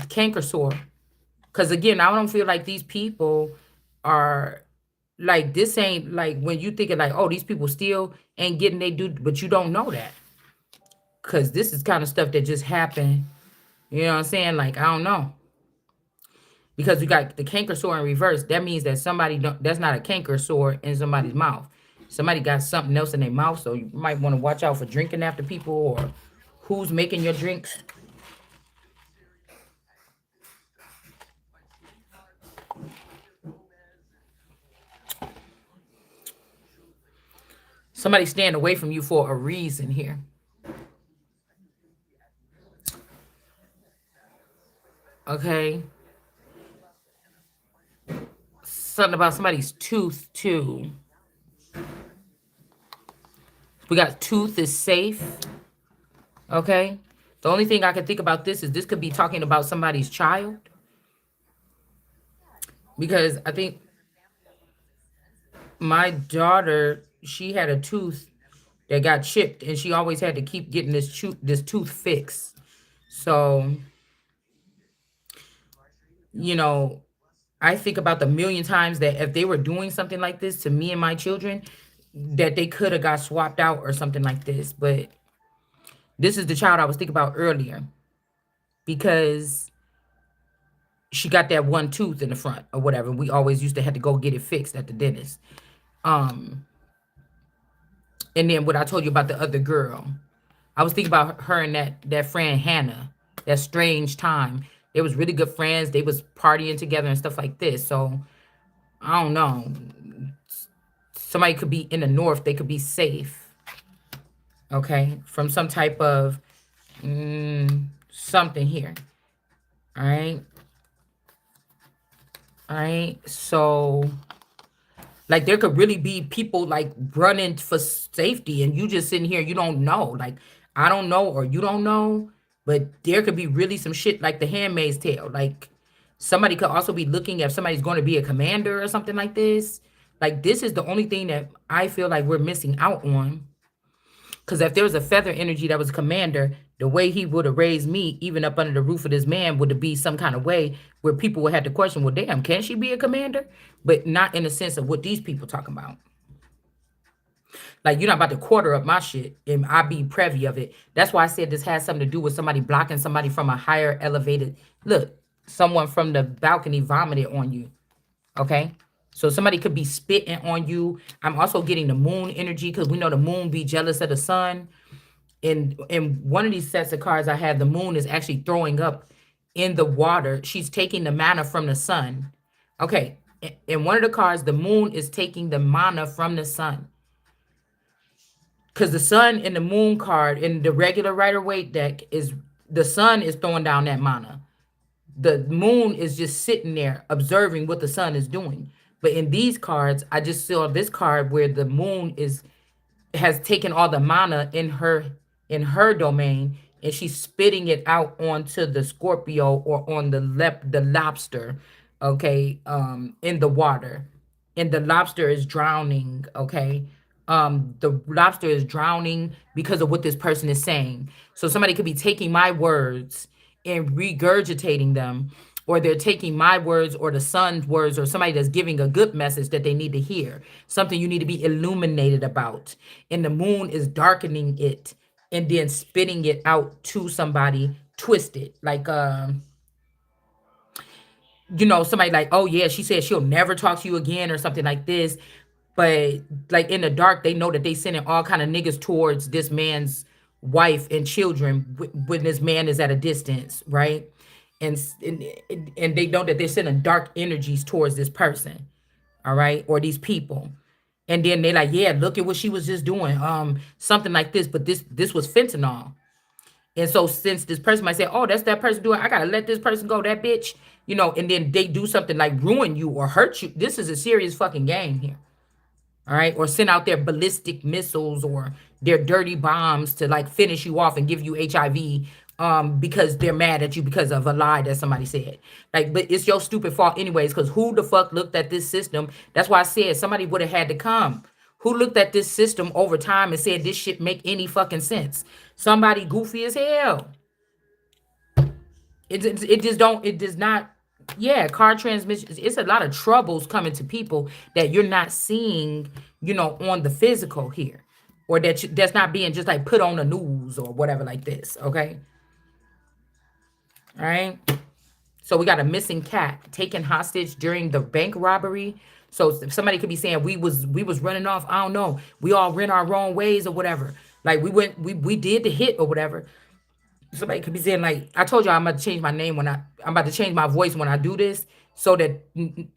Canker sore. Because again, I don't feel like these people are like, this ain't like when you thinking like, oh, these people still ain't getting they do, but you don't know that. Because this is kind of stuff that just happened. You know what I'm saying? Like, I don't know. Because we got the canker sore in reverse. That means that somebody don't, that's not a canker sore in somebody's mouth. Somebody got something else in their mouth, so you might want to watch out for drinking after people or who's making your drinks. Somebody staying away from you for a reason here. Okay. Something about somebody's tooth too. We got tooth is safe. Okay. The only thing I can think about this could be talking about somebody's child. Because I think my daughter, she had a tooth that got chipped and she always had to keep getting this tooth fixed. So, you know, I think about the million times that if they were doing something like this to me and my children, that they could have got swapped out or something like this. But this is the child I was thinking about earlier because she got that one tooth in the front or whatever. We always used to have to go get it fixed at the dentist. Um, and then what I told you about the other girl, I was thinking about her and that friend Hannah. That strange time. They was really good friends. They was partying together and stuff like this. So I don't know. Somebody could be in the north. They could be safe. Okay, from some type of something here. All right. All right. So, like, there could really be people like running for safety, and you just sitting here. You don't know. Like, I don't know, or you don't know. But there could be really some shit like the Handmaid's Tale. Like, somebody could also be looking if somebody's going to be a commander or something like this. Like, this is the only thing that I feel like we're missing out on. Because if there was a feather energy that was a commander, the way he would have raised me, even up under the roof of this man, would be some kind of way where people would have to question, well, damn, can she be a commander? But not in the sense of what these people talking about. Like, you're not about to quarter up my shit and I be privy of it. That's why I said this has something to do with somebody blocking somebody from a higher elevated. Look, someone from the balcony vomited on you. Okay? So somebody could be spitting on you. I'm also getting the moon energy because we know the moon be jealous of the sun. In one of these sets of cards I have, the moon is actually throwing up in the water. She's taking the mana from the sun. Okay. In one of the cards, the moon is taking the mana from the sun. Because the sun in the moon card in the regular Rider-Waite deck is the sun is throwing down that mana. The moon is just sitting there observing what the sun is doing. But in these cards, I just saw this card where the moon has taken all the mana in her domain and she's spitting it out onto the Scorpio or on the lobster, okay, in the water. And the lobster is drowning, okay? The lobster is drowning because of what this person is saying. So somebody could be taking my words and regurgitating them, or they're taking my words or the sun's words or somebody that's giving a good message that they need to hear, something you need to be illuminated about. And the moon is darkening it and then spitting it out to somebody twisted. Like, somebody like, oh yeah, she said she'll never talk to you again or something like this. But like in the dark, they know that they sending all kind of niggas towards this man's wife and children when this man is at a distance, right? And they know that they're sending dark energies towards this person, all right, or these people. And then they like, yeah, look at what she was just doing, something like this. But this was fentanyl. And so since this person might say, oh, that's that person doing, I gotta let this person go, that bitch, and then they do something like ruin you or hurt you. This is a serious fucking game here. All right, or send out their ballistic missiles or their dirty bombs to like finish you off and give you HIV because they're mad at you because of a lie that somebody said. Like, but it's your stupid fault anyways, because who the fuck looked at this system? That's why I said somebody would have had to come. Who looked at this system over time and said this shit make any fucking sense? Somebody goofy as hell. It just don't, it does not. Yeah, car transmissions, it's a lot of troubles coming to people that you're not seeing, on the physical here, or that's not being just like put on the news or whatever like this. Okay. All right. So we got a missing cat taken hostage during the bank robbery. So somebody could be saying we was running off. I don't know. We all ran our wrong ways or whatever. Like we did the hit or whatever. Somebody could be saying like, I told you I'm about to change my name when I'm about to change my voice when I do this, so that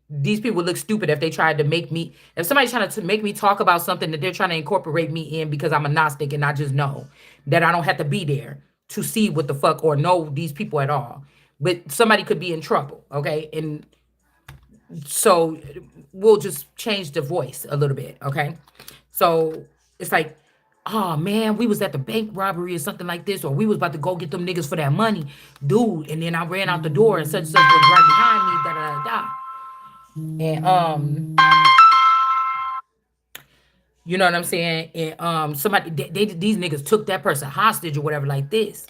these people look stupid if they tried to make me, if somebody's trying to make me talk about something that they're trying to incorporate me in because I'm a Gnostic and I just know that I don't have to be there to see what the fuck or know these people at all. But somebody could be in trouble, okay? And so we'll just change the voice a little bit, okay? So it's like, oh man, we was at the bank robbery or something like this, or we was about to go get them niggas for that money, dude. And then I ran out the door and such was right behind me, da da da da. And you know what I'm saying? And somebody these niggas took that person hostage or whatever like this.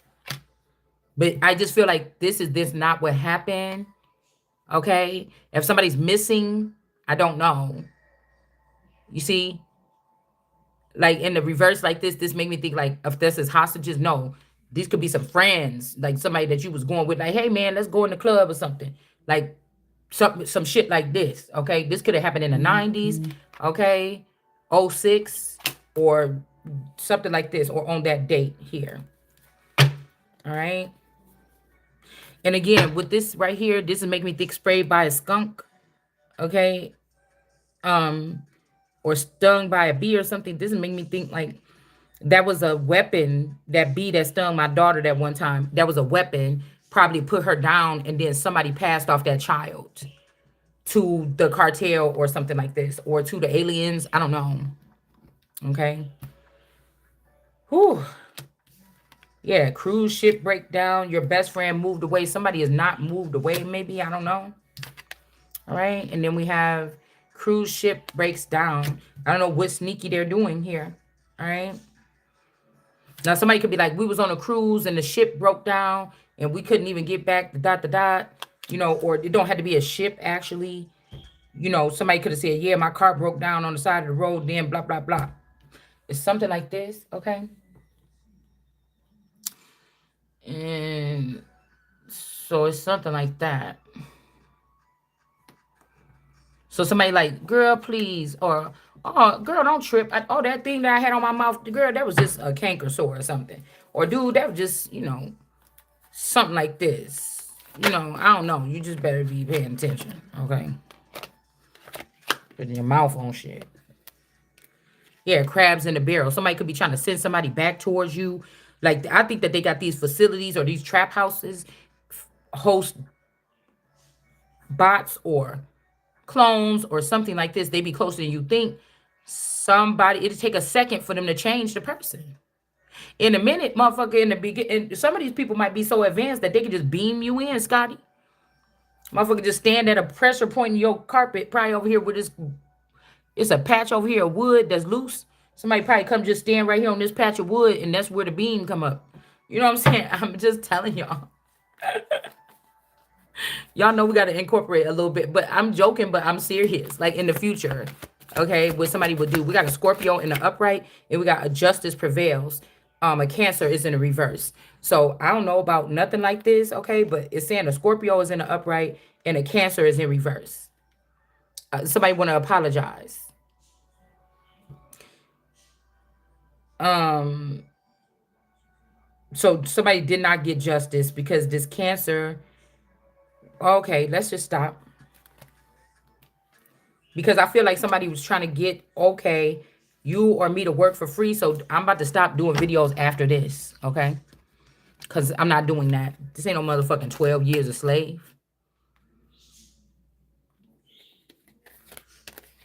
But I just feel like this not what happened. Okay. If somebody's missing, I don't know. You see, like in the reverse like this make me think like if this is hostages, no, these could be some friends, like somebody that you was going with, like, hey man, let's go in the club or something, like some shit like this. Okay, this could have happened in the 90s, okay, '06, or something like this, or on that date here. All right. And again, with this right here, this is making me think sprayed by a skunk, okay, um or stung by a bee or something. This is making me think like that was a weapon. That bee that stung my daughter that one time, that was a weapon, probably put her down, and then somebody passed off that child to the cartel or something like this, or to the aliens. I don't know. Okay. Whew. Yeah, cruise ship breakdown. Your best friend moved away. Somebody is not moved away, maybe. I don't know. All right. And then we have cruise ship breaks down. I don't know what sneaky they're doing here. All right. Now somebody could be like, we was on a cruise and the ship broke down and we couldn't even get back the dot the dot, or it don't have to be a ship actually. Somebody could have said, yeah, my car broke down on the side of the road, then blah, blah, blah. It's something like this, okay? And so it's something like that. So somebody like, girl, please, or, oh, girl, don't trip. That thing that I had on my mouth, girl, that was just a canker sore or something. Or, dude, that was just, something like this. I don't know. You just better be paying attention, okay? Putting your mouth on shit. Yeah, crabs in the barrel. Somebody could be trying to send somebody back towards you. Like, I think that they got these facilities or these trap houses host bots or clones or something like this. They be closer than you think. It'll take a second for them to change the person. In a minute, motherfucker, in the beginning, some of these people might be so advanced that they can just beam you in, Scotty. Motherfucker just stand at a pressure point in your carpet, probably over here with this. It's a patch over here of wood that's loose. Somebody probably come just stand right here on this patch of wood, and that's where the beam come up. You know what I'm saying? I'm just telling y'all. Y'all know we got to incorporate a little bit, but I'm joking, but I'm serious. Like in the future, okay, what somebody would do. We got a Scorpio in the upright, and we got a justice prevails. A Cancer is in the reverse. So I don't know about nothing like this, okay, but it's saying a Scorpio is in the upright and a Cancer is in reverse. Somebody want to apologize. So somebody did not get justice because this Cancer. Okay, let's just stop. Because I feel like somebody was trying to get, okay, you or me to work for free. So I'm about to stop doing videos after this, okay? Because I'm not doing that. This ain't no motherfucking 12 years a slave.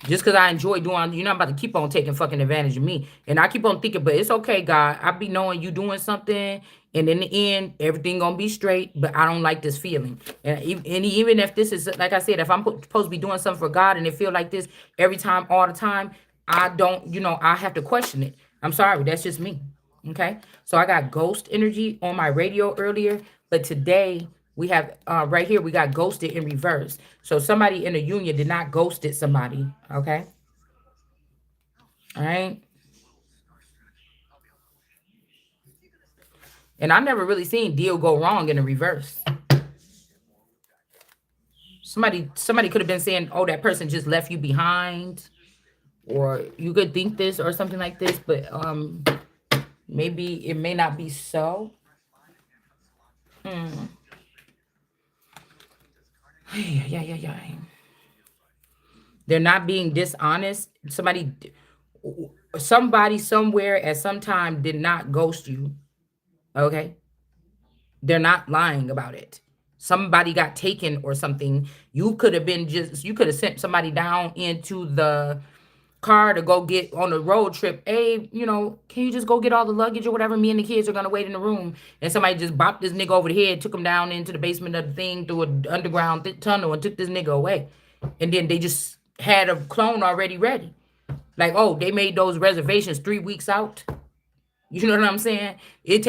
Just because I enjoy doing, you're not about to keep on taking fucking advantage of me. And I keep on thinking, but it's okay, God. I be knowing you doing something. And in the end, everything going to be straight. But I don't like this feeling. And even if this is, like I said, if I'm supposed to be doing something for God and it feel like this every time, all the time, I don't, I have to question it. I'm sorry. That's just me. Okay. So I got ghost energy on my radio earlier. But today, we have right here, we got ghosted in reverse. So somebody in a union did not ghosted somebody. Okay. All right. And I never really seen deal go wrong in the reverse. Somebody could have been saying, oh, that person just left you behind, or you could think this or something like this, but maybe it may not be so. Yeah, yeah, yeah, yeah. They're not being dishonest. Somebody somewhere at some time did not ghost you. Okay, they're not lying about it. Somebody got taken or something. You could have sent somebody down into the car to go get on a road trip. Hey, can you just go get all the luggage or whatever? Me and the kids are gonna wait in the room. And somebody just bopped this nigga over the head, took him down into the basement of the thing through an underground tunnel and took this nigga away. And then they just had a clone already ready. Like, oh, they made those reservations 3 weeks out. You know what I'm saying? It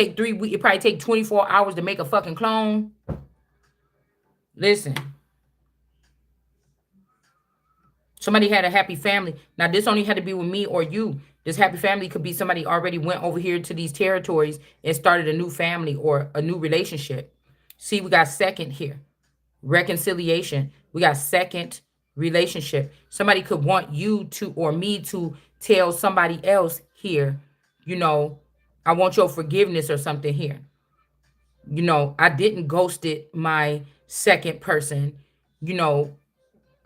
probably take 24 hours to make a fucking clone. Listen, somebody had a happy family. Now, this only had to be with me or you. This happy family could be somebody already went over here to these territories and started a new family or a new relationship. See, we got second here. Reconciliation. We got second relationship. Somebody could want you to or me to tell somebody else here, you know, I want your forgiveness or something here. I didn't ghosted my second person, you know,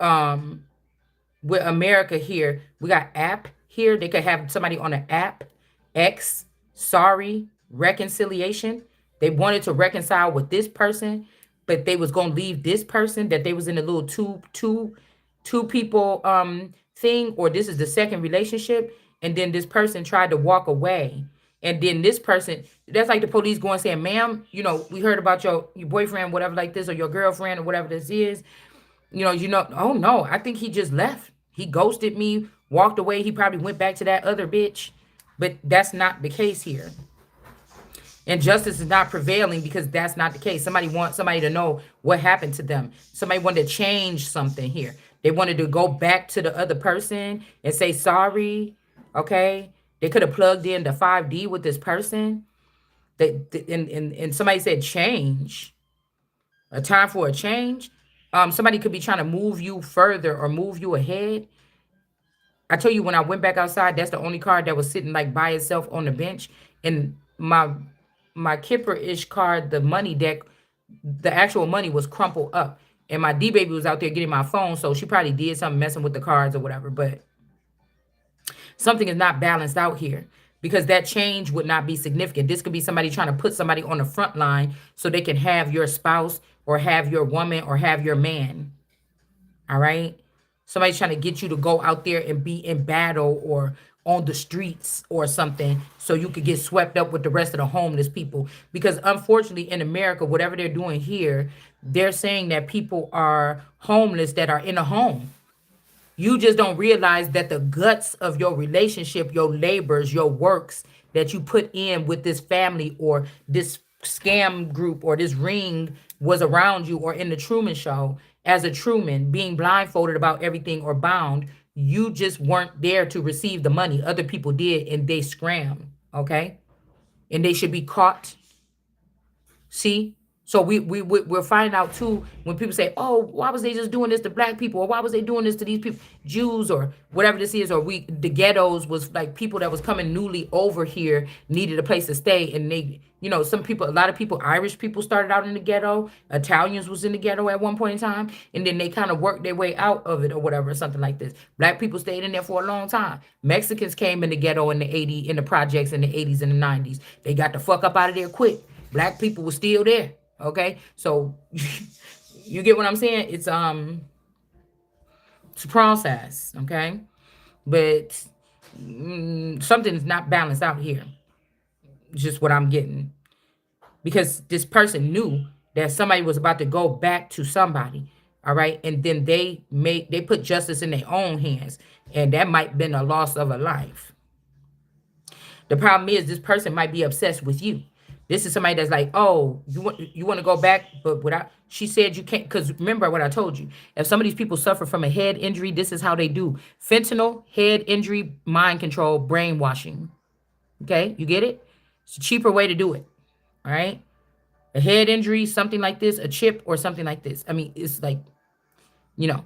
um, with America here, we got app here. They could have somebody on an app, X, sorry, reconciliation. They wanted to reconcile with this person, but they was gonna leave this person that they was in a little two people thing, or this is the second relationship, and then this person tried to walk away. And then this person, that's like the police going saying, ma'am, we heard about your boyfriend, whatever like this, or your girlfriend, or whatever this is. Oh no, I think he just left. He ghosted me, walked away. He probably went back to that other bitch. But that's not the case here. And justice is not prevailing because that's not the case. Somebody wants somebody to know what happened to them. Somebody wanted to change something here. They wanted to go back to the other person and say sorry. Okay. They could have plugged in the 5D with this person. And somebody said change. A time for a change. Somebody could be trying to move you further or move you ahead. I tell you, when I went back outside, that's the only card that was sitting like by itself on the bench. And my Kipper-ish card, the money deck, the actual money was crumpled up. And my D baby was out there getting my phone, so she probably did something messing with the cards or whatever. But something is not balanced out here because that change would not be significant. This could be somebody trying to put somebody on the front line so they can have your spouse or have your woman or have your man. All right. Somebody's trying to get you to go out there and be in battle or on the streets or something so you could get swept up with the rest of the homeless people. Because unfortunately in America, whatever they're doing here, they're saying that people are homeless that are in a home. You just don't realize that the guts of your relationship, your labors, your works that you put in with this family or this scam group or this ring was around you, or in the Truman Show as a Truman being blindfolded about everything or bound. You just weren't there to receive the money. Other people did and they scrammed. Okay. And they should be caught. See? So we'll find out too when people say, oh, why was they just doing this to black people? Or why was they doing this to these people, Jews or whatever this is? Or the ghettos was like people that was coming newly over here needed a place to stay. And they, a lot of people, Irish people started out in the ghetto. Italians was in the ghetto at one point in time. And then they kind of worked their way out of it or whatever, something like this. Black people stayed in there for a long time. Mexicans came in the ghetto in the projects in the 80s and the 90s. They got the fuck up out of there quick. Black people were still there. Okay, so you get what I'm saying? It's a process. Okay, but something's not balanced out here. Just what I'm getting, because this person knew that somebody was about to go back to somebody. All right, and then they put justice in their own hands, and that might have been a loss of a life. The problem is this person might be obsessed with you. This is somebody that's like, oh, you want to go back, but without, she said you can't, because remember what I told you. If some of these people suffer from a head injury, this is how they do. Fentanyl, head injury, mind control, brainwashing. Okay, you get it? It's a cheaper way to do it. All right? A head injury, something like this, a chip or something like this. I mean, it's like You know,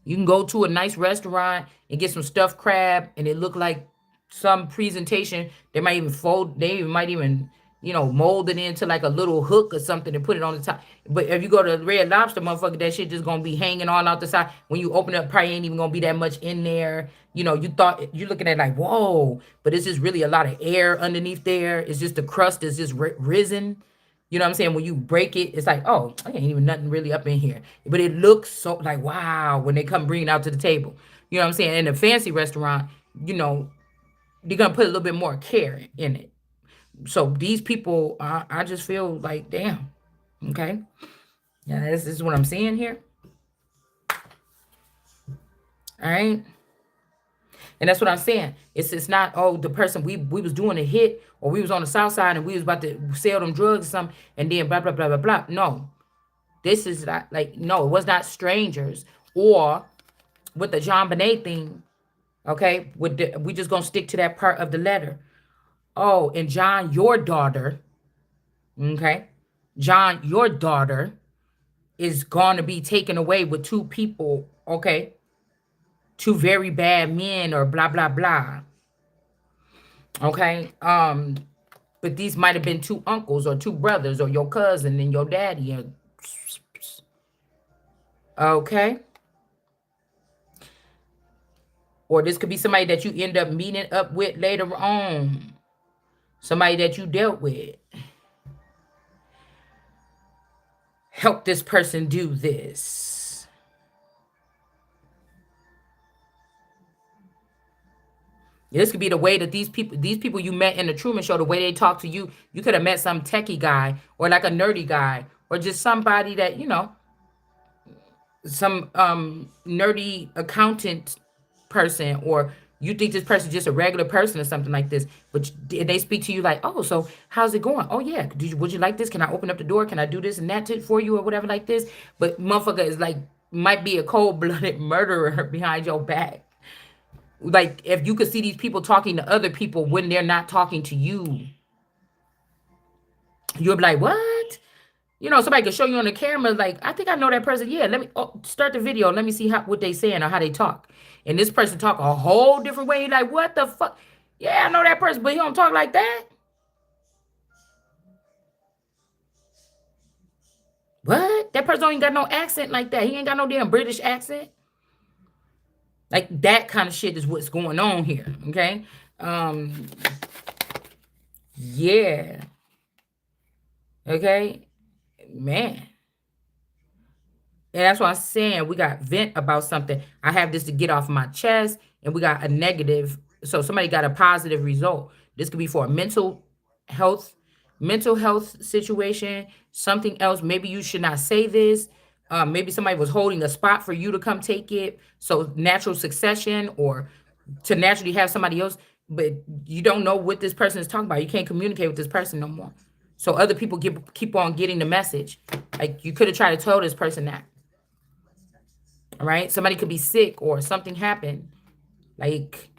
you can go to a nice restaurant and get some stuffed crab, and it look like some presentation. They might even fold. They might even, mold it into like a little hook or something and put it on the top. But if you go to Red Lobster, motherfucker, that shit just gonna be hanging all out the side. When you open it up, probably ain't even gonna be that much in there. You thought you're looking at like whoa, but it's just really a lot of air underneath there. It's just the crust is just risen. You know what I'm saying? When you break it, it's like, oh, I ain't even nothing really up in here. But it looks so like, wow, when they come bring it out to the table. You know what I'm saying? In a fancy restaurant, you know, they're going to put a little bit more care in it. So these people, I just feel like, damn, okay? Yeah, this is what I'm seeing here. All right. And that's what I'm saying. It's not, oh, the person we was doing a hit or we was on the south side and we was about to sell them drugs or something and then blah, blah, blah, blah, blah. No. This is not like, no, it was not strangers or with the John Bonet thing. Okay. We just gonna stick to that part of the letter. Oh, and John, your daughter, okay. John, your daughter is going to be taken away with two people, okay? Two very bad men or blah blah blah. Okay? But these might have been two uncles or two brothers or your cousin and your daddy. Okay? Or this could be somebody that you end up meeting up with later on. Somebody that you dealt with. Help this person do this. This could be the way that these people you met in the Truman Show, the way they talk to you, you could have met some techie guy or like a nerdy guy or just somebody that, some nerdy accountant person, or you think this person's just a regular person or something like this, but they speak to you like, oh, so how's it going? Oh yeah, would you like this? Can I open up the door? Can I do this and that for you or whatever like this? But motherfucker is like, might be a cold-blooded murderer behind your back. Like if you could see these people talking to other people when they're not talking to you, you'll be like, what? Somebody could show you on the camera, like, I think I know that person. Yeah, let me start the video. Let me see what they saying or how they talk. And this person talk a whole different way. You're like, what the fuck? Yeah, I know that person, but he don't talk like that. What? That person don't even got no accent like that. He ain't got no damn British accent. Like that kind of shit is what's going on here. Okay. Yeah. Okay. Man. And that's what I'm saying. We got vent about something. I have this to get off my chest, and we got a negative. So somebody got a positive result. This could be for a health, mental health situation, something else. Maybe you should not say this. Maybe somebody was holding a spot for you to come take it. So natural succession, or to naturally have somebody else, but you don't know what this person is talking about. You can't communicate with this person no more. So other people keep on getting the message. Like you could have tried to tell this person that. All right. Somebody could be sick or something happened. Like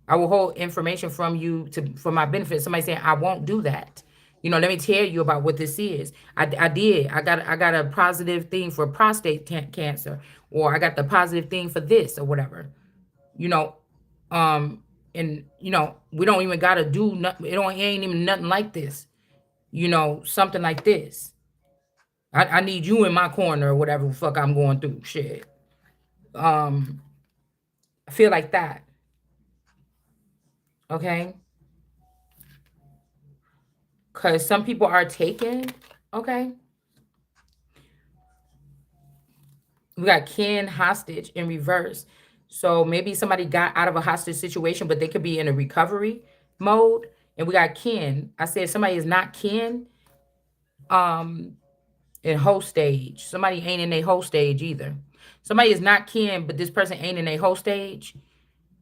I will hold information from you for my benefit. Somebody saying, I won't do that. Let me tell you about what this is. I did. I got a positive thing for prostate cancer, or I got the positive thing for this or whatever. And we don't even gotta do nothing. It ain't even nothing like this. Something like this. I need you in my corner or whatever the fuck I'm going through. Shit. I feel like that. Okay. Because some people are taken. Okay. We got Ken hostage in reverse. So maybe somebody got out of a hostage situation, but they could be in a recovery mode. And we got Ken. I said somebody is not Ken in host stage. Somebody ain't in a host stage either. Somebody is not Ken, but this person ain't in a host stage.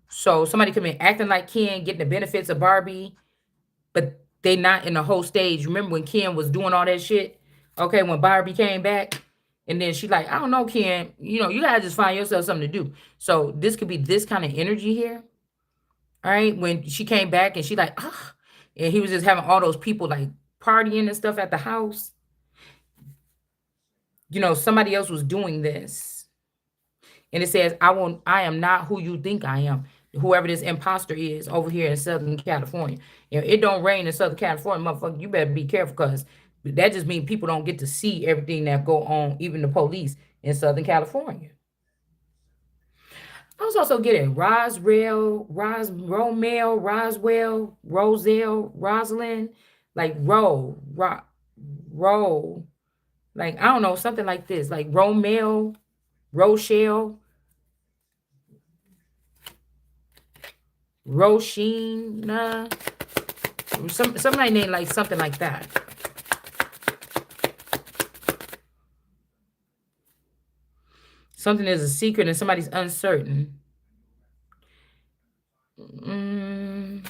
So somebody could be acting like Ken, getting the benefits of Barbie, but they not in the whole stage. Remember when Ken was doing all that shit? Okay, when Barbie came back, and then she like, I don't know, Ken, you gotta just find yourself something to do. So this could be this kind of energy here. All right, when she came back and she like, ah, and he was just having all those people like partying and stuff at the house. somebody else was doing this, and it says, I am not who you think I am. Whoever this imposter is over here in Southern California. It don't rain in Southern California, motherfucker. You better be careful, because that just means people don't get to see everything that go on, even the police in Southern California. I was also getting Roselle, Rosalind, like Ro, like I don't know, something like this, like Romel, Rochelle, Roshina, somebody named like something like that. Something is a secret and somebody's uncertain. Mm,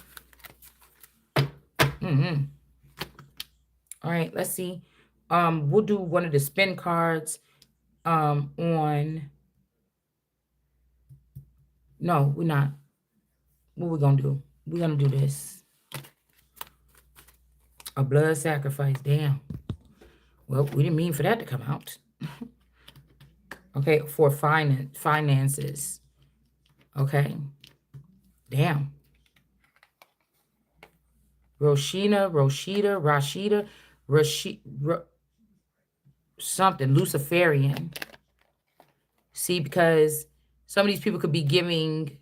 mm-hmm. All right, let's see. We'll do one of the spin cards on. No, we're not. What we gonna do? We're gonna do this. A blood sacrifice. Damn. Well, we didn't mean for that to come out. Okay, for finances. Okay. Damn. Rashida, something, Luciferian. See, because some of these people could be giving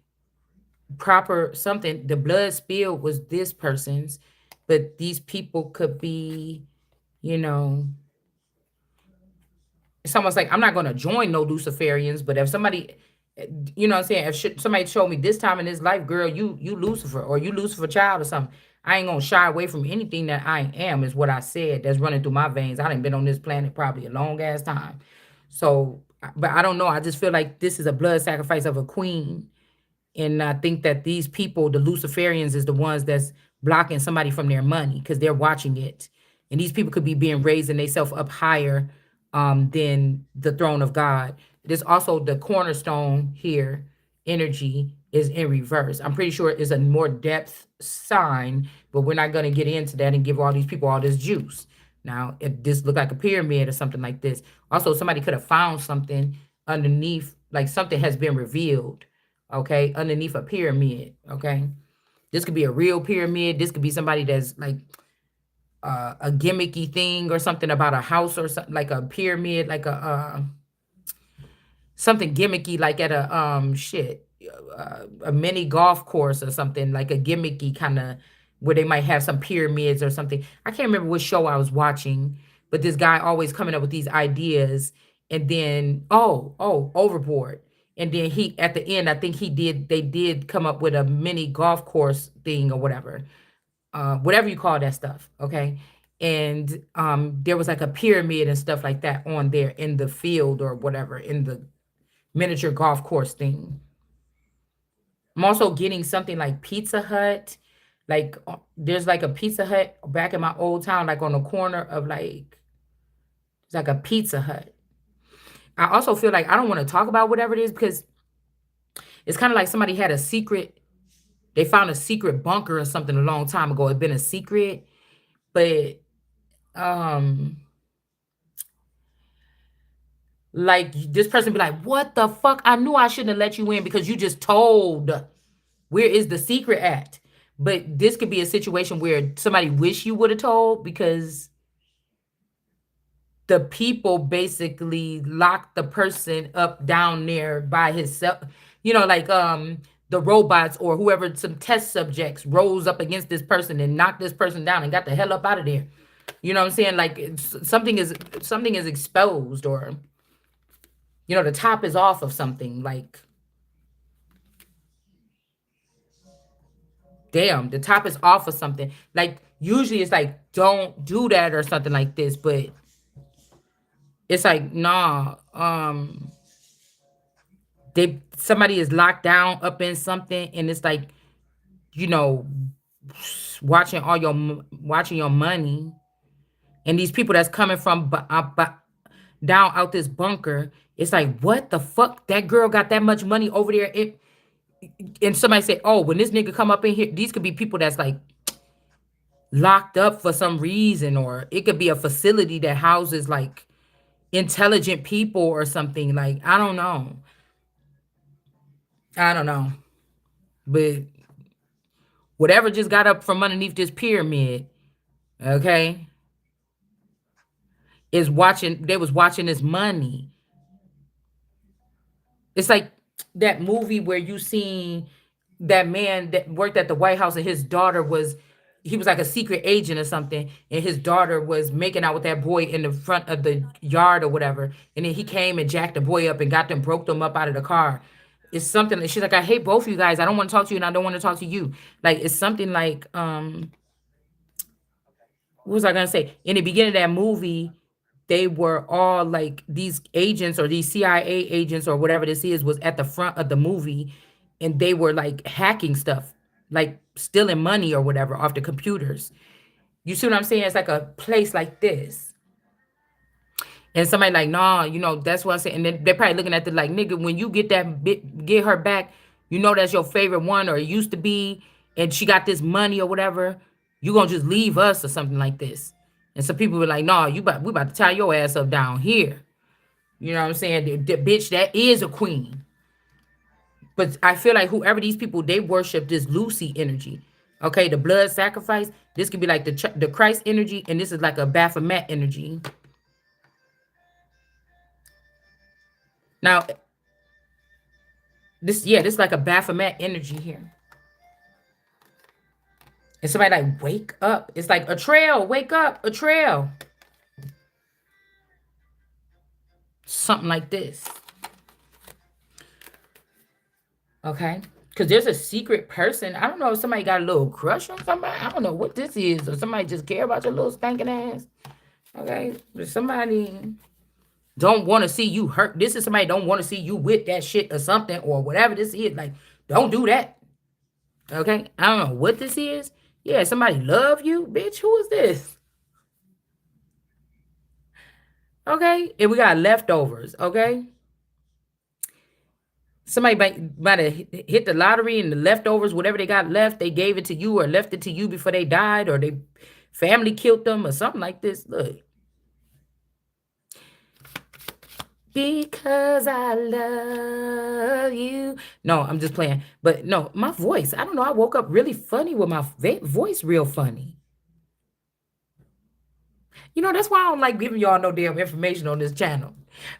proper something. The blood spill was this person's, but these people could be, you know, it's almost like I'm not going to join no Luciferians, but if somebody, what I'm saying, if somebody showed me this time in his life, girl, you Lucifer, or you Lucifer child or something, I ain't gonna shy away from anything that I am, is what I said. That's running through my veins. I done been on this planet probably a long ass time. So, but I don't know. I just feel like this is a blood sacrifice of a queen. And I think that these people, the Luciferians, is the ones that's blocking somebody from their money because they're watching it. And these people could be being raising themselves up higher than the throne of God. There's also the cornerstone here, energy is in reverse. I'm pretty sure it's a more depth sign, but we're not going to get into that and give all these people all this juice. Now, if this look like a pyramid or something like this, also somebody could have found something underneath, like something has been revealed, okay, underneath a pyramid, okay? This could be a real pyramid. This could be somebody that's like a gimmicky thing or something about a house or something, like a pyramid, like a something gimmicky, like at a mini golf course or something, like a gimmicky kind of, where they might have some pyramids or something. I can't remember which show I was watching, but this guy always coming up with these ideas, and then overboard. And then he, at the end, I think they did come up with a mini golf course thing or whatever. Whatever you call that stuff, okay? And there was like a pyramid and stuff like that on there in the field or whatever, in the miniature golf course thing. I'm also getting something like Pizza Hut. Like there's like a Pizza Hut back in my old town, like on the corner of like, it's like a Pizza Hut. I also feel like I don't want to talk about whatever it is, because it's kind of like somebody had a secret. They found a secret bunker or something a long time ago. It'd been a secret, but um like this person be like, what the fuck? I knew I shouldn't have let you in because you just told. Where is the secret at? But this could be a situation where somebody wish you would have told, because the people basically locked the person up down there by himself. Like the robots or whoever, some test subjects rose up against this person and knocked this person down and got the hell up out of there. You know what I'm saying? Like something is exposed, or the top is off of something. Like, damn, the top is off of something. Like usually it's like, don't do that or something like this, but it's like, nah, somebody is locked down up in something, and it's like, you know, watching your money, and these people that's coming from down out this bunker. It's like, what the fuck? That girl got that much money over there. And somebody said, oh, when this nigga come up in here, these could be people that's like locked up for some reason, or it could be a facility that houses like intelligent people or something. Like, I don't know. I don't know. But whatever just got up from underneath this pyramid, okay, is watching, they was watching this money. It's like that movie where you seen that man that worked at the White House and his daughter was, he was like a secret agent or something, and his daughter was making out with that boy in the front of the yard or whatever, and then he came and jacked the boy up and got them, broke them up out of the car. It's something that she's like, I hate both of you guys. I don't want to talk to you, and I don't want to talk to you. Like, it's something like what was I gonna say? In the beginning of that movie, they were all like these agents or these CIA agents or whatever this is was at the front of the movie, and they were like hacking stuff, like stealing money or whatever off the computers. You see what I'm saying? It's like a place like this. And somebody like, nah, that's what I'm saying. And then they're probably looking at the like, nigga, when you get that bit, get her back, that's your favorite one, or it used to be, and she got this money or whatever, you gonna just leave us or something like this. And some people were like, nah, we about to tie your ass up down here. You know what I'm saying? The bitch that is a queen. But I feel like whoever these people, they worship this Lucy energy. Okay, the blood sacrifice. This could be like the Christ energy, and this is like a Baphomet energy. Now, this is like a Baphomet energy here. And somebody like, wake up. It's like a trail, wake up, a trail. Something like this. Okay. Because there's a secret person. I don't know if somebody got a little crush on somebody. I don't know what this is. Or somebody just care about your little stinking ass. Okay. But somebody don't want to see you hurt. This is somebody don't want to see you with that shit or something or whatever this is. Like, don't do that. Okay. I don't know what this is. Yeah, somebody love you, bitch. Who is this? Okay. And we got leftovers. Okay. Somebody might have hit the lottery and the leftovers, whatever they got left, they gave it to you or left it to you before they died or they family killed them or something like this. Look. Because I love you. No, I'm just playing. But no, my voice. I don't know. I woke up really funny with my voice real funny. That's why I don't like giving y'all no damn information on this channel.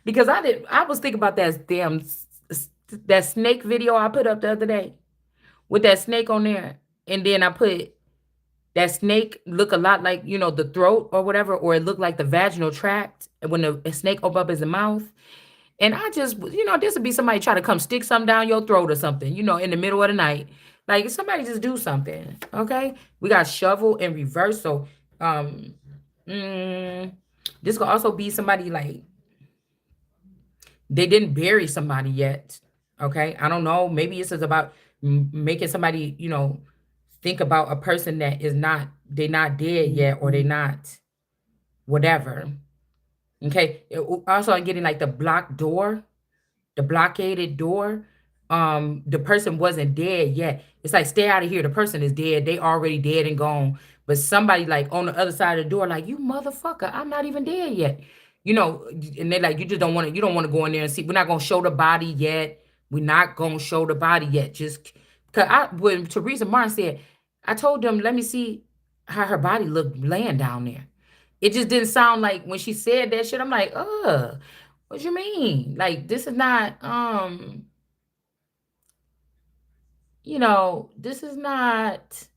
Because I was thinking about that damn that snake video I put up the other day with that snake on there. And then I put that snake look a lot like, the throat or whatever, or it looked like the vaginal tract when the snake opened up his mouth. And I just, this would be somebody try to come stick something down your throat or something, in the middle of the night. Like, somebody just do something, okay? We got shovel and reverse. So, this could also be somebody like they didn't bury somebody yet, okay? I don't know. Maybe this is about making somebody, think about a person that is not, they're not dead yet or they're not whatever. Okay. Also, I'm getting like the blocked door, the blockaded door. The person wasn't dead yet. It's like, stay out of here. The person is dead. They already dead and gone. But somebody like on the other side of the door, like, you motherfucker, I'm not even dead yet. And they're like, you just don't want to, you don't want to go in there and see. We're not gonna show the body yet. We're not gonna show the body yet. Just cause when Teresa Martin said, I told them, let me see how her body looked laying down there. It just didn't sound like when she said that shit. I'm like, what you mean? Like, this is not, this is not.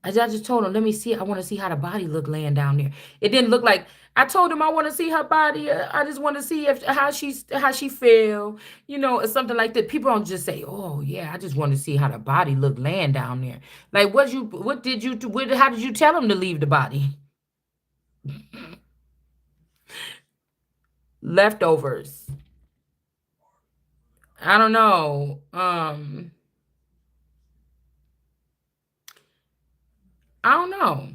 I just told him, let me see. I want to see how the body look laying down there. It didn't look like. I told him I want to see her body. I just want to see how she feel, or something like that. People don't just say, oh yeah, I just want to see how the body look laying down there. Like, how did you tell him to leave the body? Leftovers. I don't know. I don't know.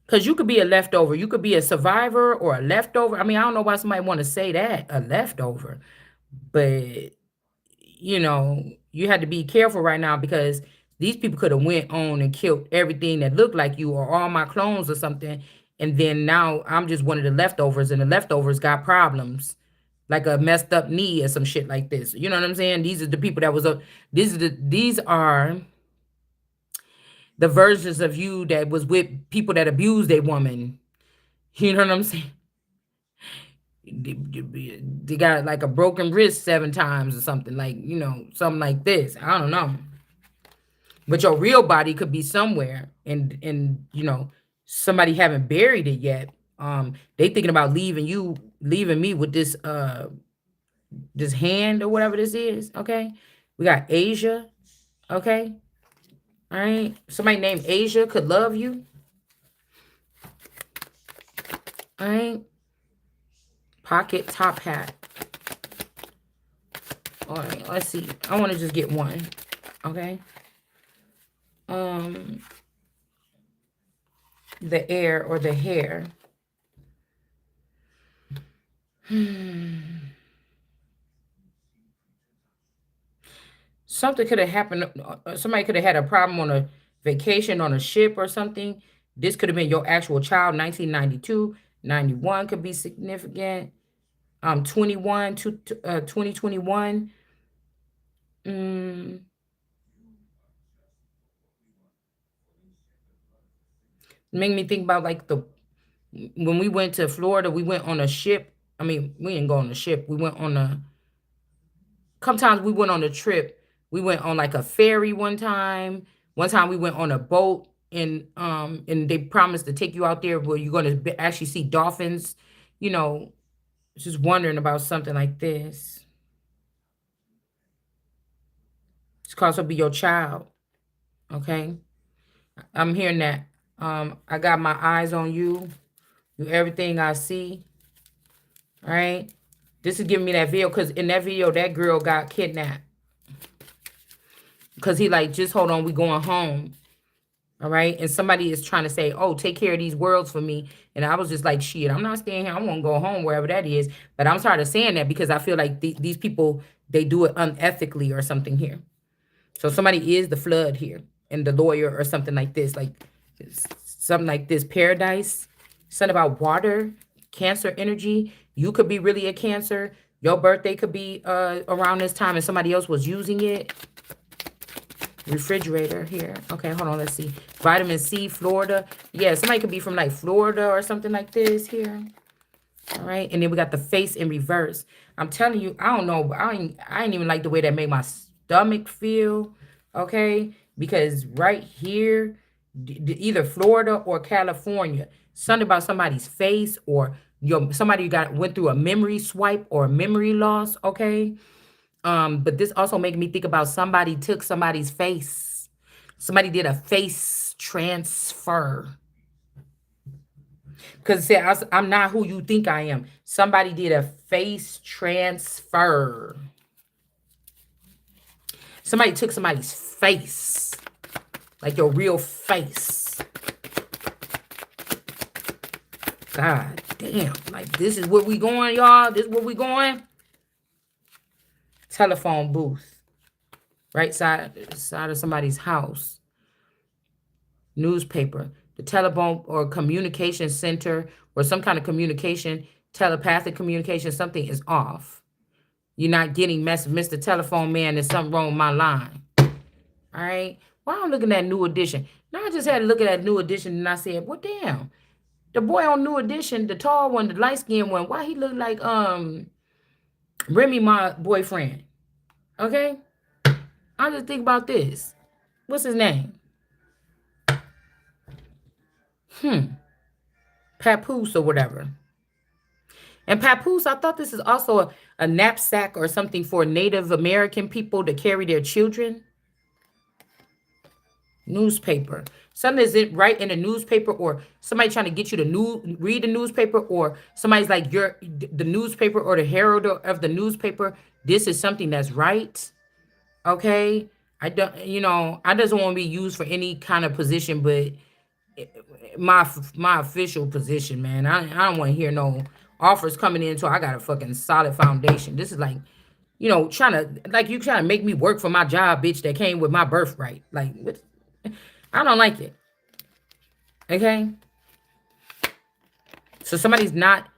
Because you could be a leftover. You could be a survivor or a leftover. I mean, I don't know why somebody want to say that, a leftover. But, you had to be careful right now because These people could have went on and killed everything that looked like you or all my clones or something. And then now I'm just one of the leftovers, and the leftovers got problems, like a messed up knee or some shit like this. You know what I'm saying? These are the people that was up. These are the versions of you that was with people that abused a woman. You know what I'm saying? They got like a broken wrist 7 times or something, like, something like this. I don't know. But your real body could be somewhere, and somebody haven't buried it yet. They thinking about leaving me with this hand or whatever this is. Okay, we got Asia. Okay, all right. Somebody named Asia could love you. All right. Pocket top hat. All right. Let's see. I want to just get one. Okay. The air or the hair. Something could have happened. Somebody could have had a problem on a vacation on a ship or something. This could have been your actual child. 1992, 91 could be significant. 21 to 2021. Make me think about like when we went to Florida, we went on a ship. I mean, we didn't go on a ship. We went on a. Sometimes we went on a trip. We went on like a ferry one time. One time we went on a boat, and they promised to take you out there where you're going to actually see dolphins. You know, just wondering about something like this. This could also be your child. Okay, I'm hearing that. I got my eyes on you. You everything I see. All right. This is giving me that video because in that video, that girl got kidnapped. Because he like, just hold on, we going home. All right. And somebody is trying to say, oh, take care of these worlds for me. And I was just like, shit, I'm not staying here. I want to go home, wherever that is. But I'm tired of saying that because I feel like these people, they do it unethically or something here. So somebody is the flood here and the lawyer or something like this. Like something like this. Paradise. Something about water. Cancer energy. You could be really a Cancer. Your birthday could be around this time and somebody else was using it. Refrigerator here. Okay, hold on. Let's see. Vitamin C, Florida. Yeah, somebody could be from like Florida or something like this here. All right. And then we got the face in reverse. I'm telling you, I don't know. But I ain't even like the way that made my stomach feel. Okay. Because right here, either Florida or California, something about somebody's face or somebody went through a memory swipe or a memory loss. Okay. But this also made me think about somebody took somebody's face. Somebody did a face transfer. Because I'm not who you think I am. Somebody did a face transfer. Somebody took somebody's face. Like your real face. God damn. Like, this is where we going, y'all. This is where we going. Telephone booth. Right side of somebody's house. Newspaper. The telephone or communication center or some kind of communication, telepathic communication, something is off. You're not getting Mr. Telephone Man, there's something wrong with my line. All right. Why I'm looking at New Edition? Now I just had to look at that New Edition and I said, well, damn. The boy on New Edition, the tall one, the light-skinned one, why he look like Remy, my boyfriend? Okay? I just think about this. What's his name? Papoose or whatever. And Papoose, I thought this is also a knapsack or something for Native American people to carry their children. Newspaper. Something is it right in the newspaper, or somebody trying to get you to read the newspaper, or somebody's like the newspaper or the herald of the newspaper. This is something that's right. Okay. I don't, I doesn't want to be used for any kind of position, but my official position, man. I don't want to hear no offers coming in until I got a fucking solid foundation. This is like, trying to, like, you trying to make me work for my job, bitch, that came with my birthright. Like, I don't like it. Okay? So somebody's not,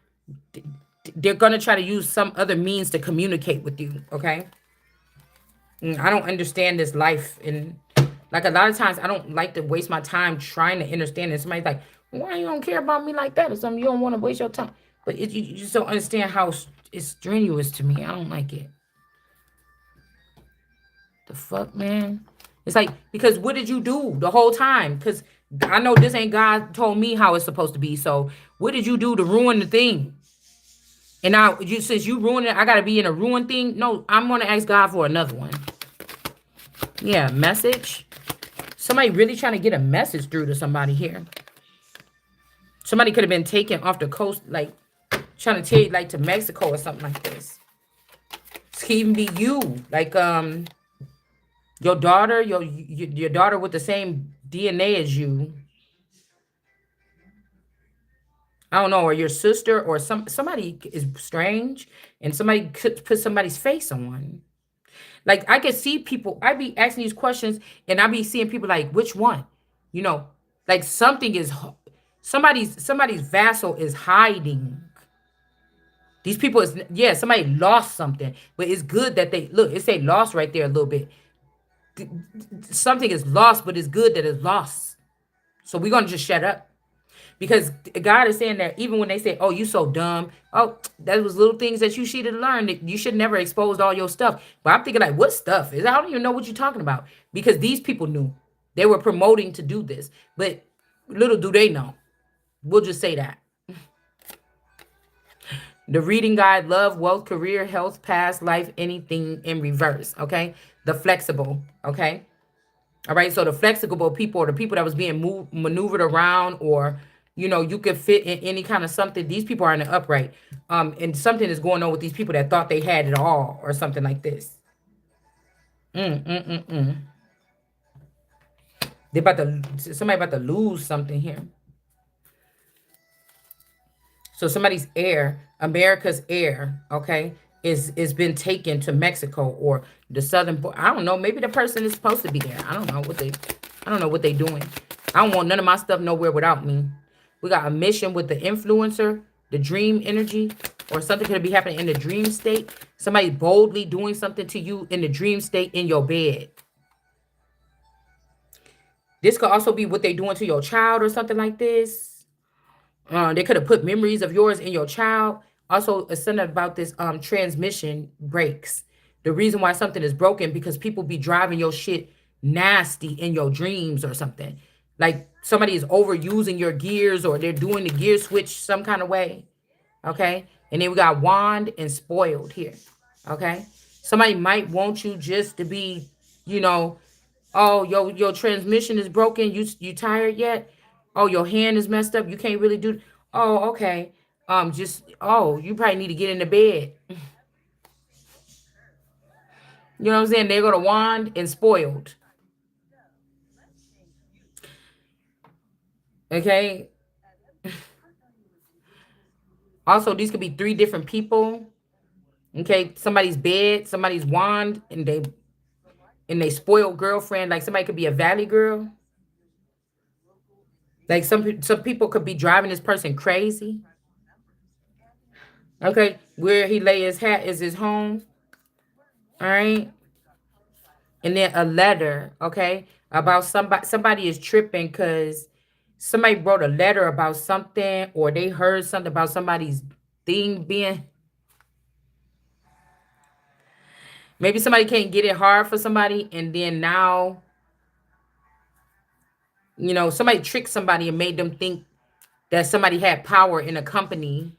they're going to try to use some other means to communicate with you. Okay? I don't understand this life. And like a lot of times, I don't like to waste my time trying to understand it. Somebody's like, why you don't care about me like that or something? You don't want to waste your time. But you just don't understand how it's strenuous to me. I don't like it. The fuck, man? It's like, because what did you do the whole time? Because I know this ain't God told me how it's supposed to be. So what did you do to ruin the thing? And now, since you ruined it, I got to be in a ruined thing? No, I'm going to ask God for another one. Yeah, message. Somebody really trying to get a message through to somebody here. Somebody could have been taken off the coast, like, trying to take, like, to Mexico or something like this. It could even be you. Like, your daughter, your daughter with the same DNA as you. I don't know, or your sister, or somebody is strange, and somebody could put somebody's face on. Like, I could see people. I be asking these questions, and I be seeing people like, which one? You know, like something is somebody's vassal is hiding. These people is, yeah, somebody lost something, but it's good that they look. It say lost right there a little bit. Something is lost, but it's good that it's lost. So we're gonna just shut up. Because God is saying that even when they say, oh, you so dumb. Oh, that was little things that you should have learned. That you should never expose all your stuff. But I'm thinking like, what stuff? I don't even know what you're talking about. Because these people knew. They were promoting to do this. But little do they know. We'll just say that. The reading guide, love, wealth, career, health, past, life, anything in reverse. Okay. The flexible. Okay. All right. So the flexible people, or the people that was being maneuvered around, or, you could fit in any kind of something. These people are in the upright. And something is going on with these people that thought they had it all, or something like this. Somebody about to lose something here. So somebody's heir, America's heir, okay, is been taken to Mexico or the southern. I don't know. Maybe the person is supposed to be there. I don't know what they doing. I don't want none of my stuff nowhere without me. We got a mission with the influencer, the dream energy, or something could be happening in the dream state. Somebody boldly doing something to you in the dream state in your bed. This could also be what they doing to your child or something like this. They could have put memories of yours in your child. Also, it's something about this transmission breaks. The reason why something is broken because people be driving your shit nasty in your dreams or something. Like somebody is overusing your gears, or they're doing the gear switch some kind of way. Okay. And then we got wand and spoiled here. Okay. Somebody might want you just to be, you know, oh, your transmission is broken. You tired yet? Oh, your hand is messed up. You can't really do. Oh, okay. You probably need to get into bed. You know what I'm saying? They go to wand and spoiled. Okay. Also, these could be three different people. Okay, somebody's bed, somebody's wand, and they spoiled girlfriend. Like somebody could be a valley girl. Like some people could be driving this person crazy. Okay, where he lay his hat is his home. All right, and then a letter. Okay, about somebody is tripping because somebody wrote a letter about something, or they heard something about somebody's thing being. Maybe somebody can't get it hard for somebody, and then now, somebody tricked somebody and made them think that somebody had power in a company,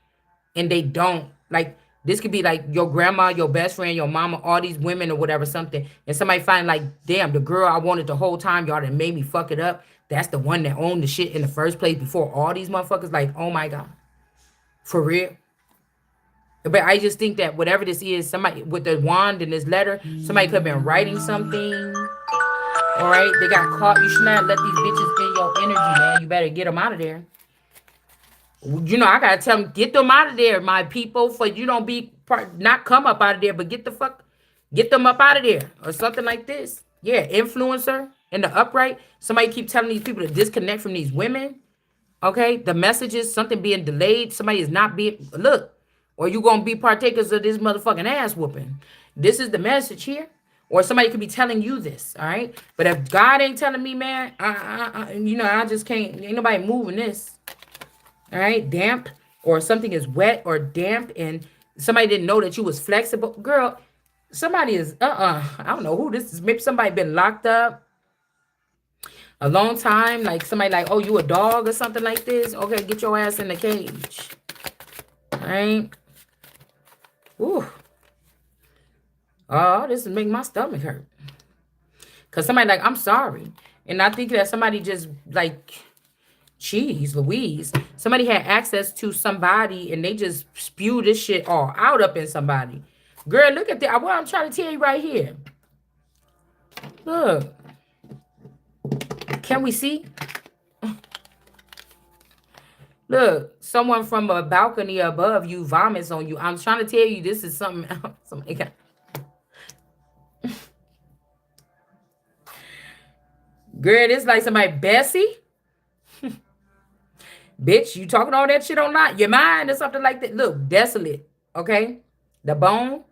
and they don't. Like this could be like your grandma, your best friend, your mama, all these women or whatever, something. And somebody find like, damn, the girl I wanted the whole time, y'all that made me fuck it up. That's the one that owned the shit in the first place before all these motherfuckers. Like, oh my God. For real. But I just think that whatever this is, somebody with the wand and this letter, somebody could have been writing something. All right. They got caught. You should not let these bitches in your energy, man. You better get them out of there. I gotta tell them, get them out of there, my people. For you don't be not come up out of there, but get the fuck. Get them up out of there or something like this. Yeah, influencer in the upright. Somebody keep telling these people to disconnect from these women. Okay, the messages, something being delayed. Somebody is not being, look, or you going to be partakers of this motherfucking ass whooping. This is the message here. Or somebody could be telling you this, all right? But if God ain't telling me, man, I just can't, ain't nobody moving this. All right, damp, or something is wet or damp, and somebody didn't know that you was flexible. Girl, somebody is, I don't know who this is. Maybe somebody been locked up a long time. Like somebody like, oh, you a dog or something like this. Okay, get your ass in the cage. All right. Ooh. Oh, this is making my stomach hurt. Because somebody like, I'm sorry. And I think that somebody just like, jeez Louise. Somebody had access to somebody and they just spew this shit all out up in somebody. Girl, look at that. What I'm trying to tell you right here. Look. Can we see? Look, someone from a balcony above you vomits on you. I'm trying to tell you this is something else. Somebody got... Girl, this like somebody, Bessie. Bitch, you talking all that shit online? Your mind or something like that? Look, desolate. Okay? The bone.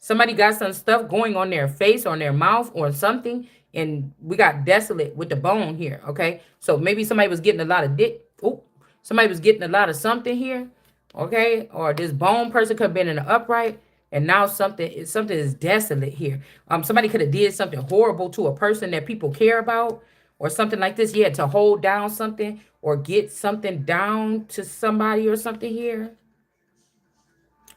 Somebody got some stuff going on their face, on their mouth, or something. And we got desolate with the bone here. Okay? So maybe somebody was getting a lot of dick. Oh, somebody was getting a lot of something here. Okay? Or this bone person could have been in the upright. And now something is desolate here. Somebody could have did something horrible to a person that people care about. Or something like this. Yeah, to hold down something. Or get something down to somebody or something here.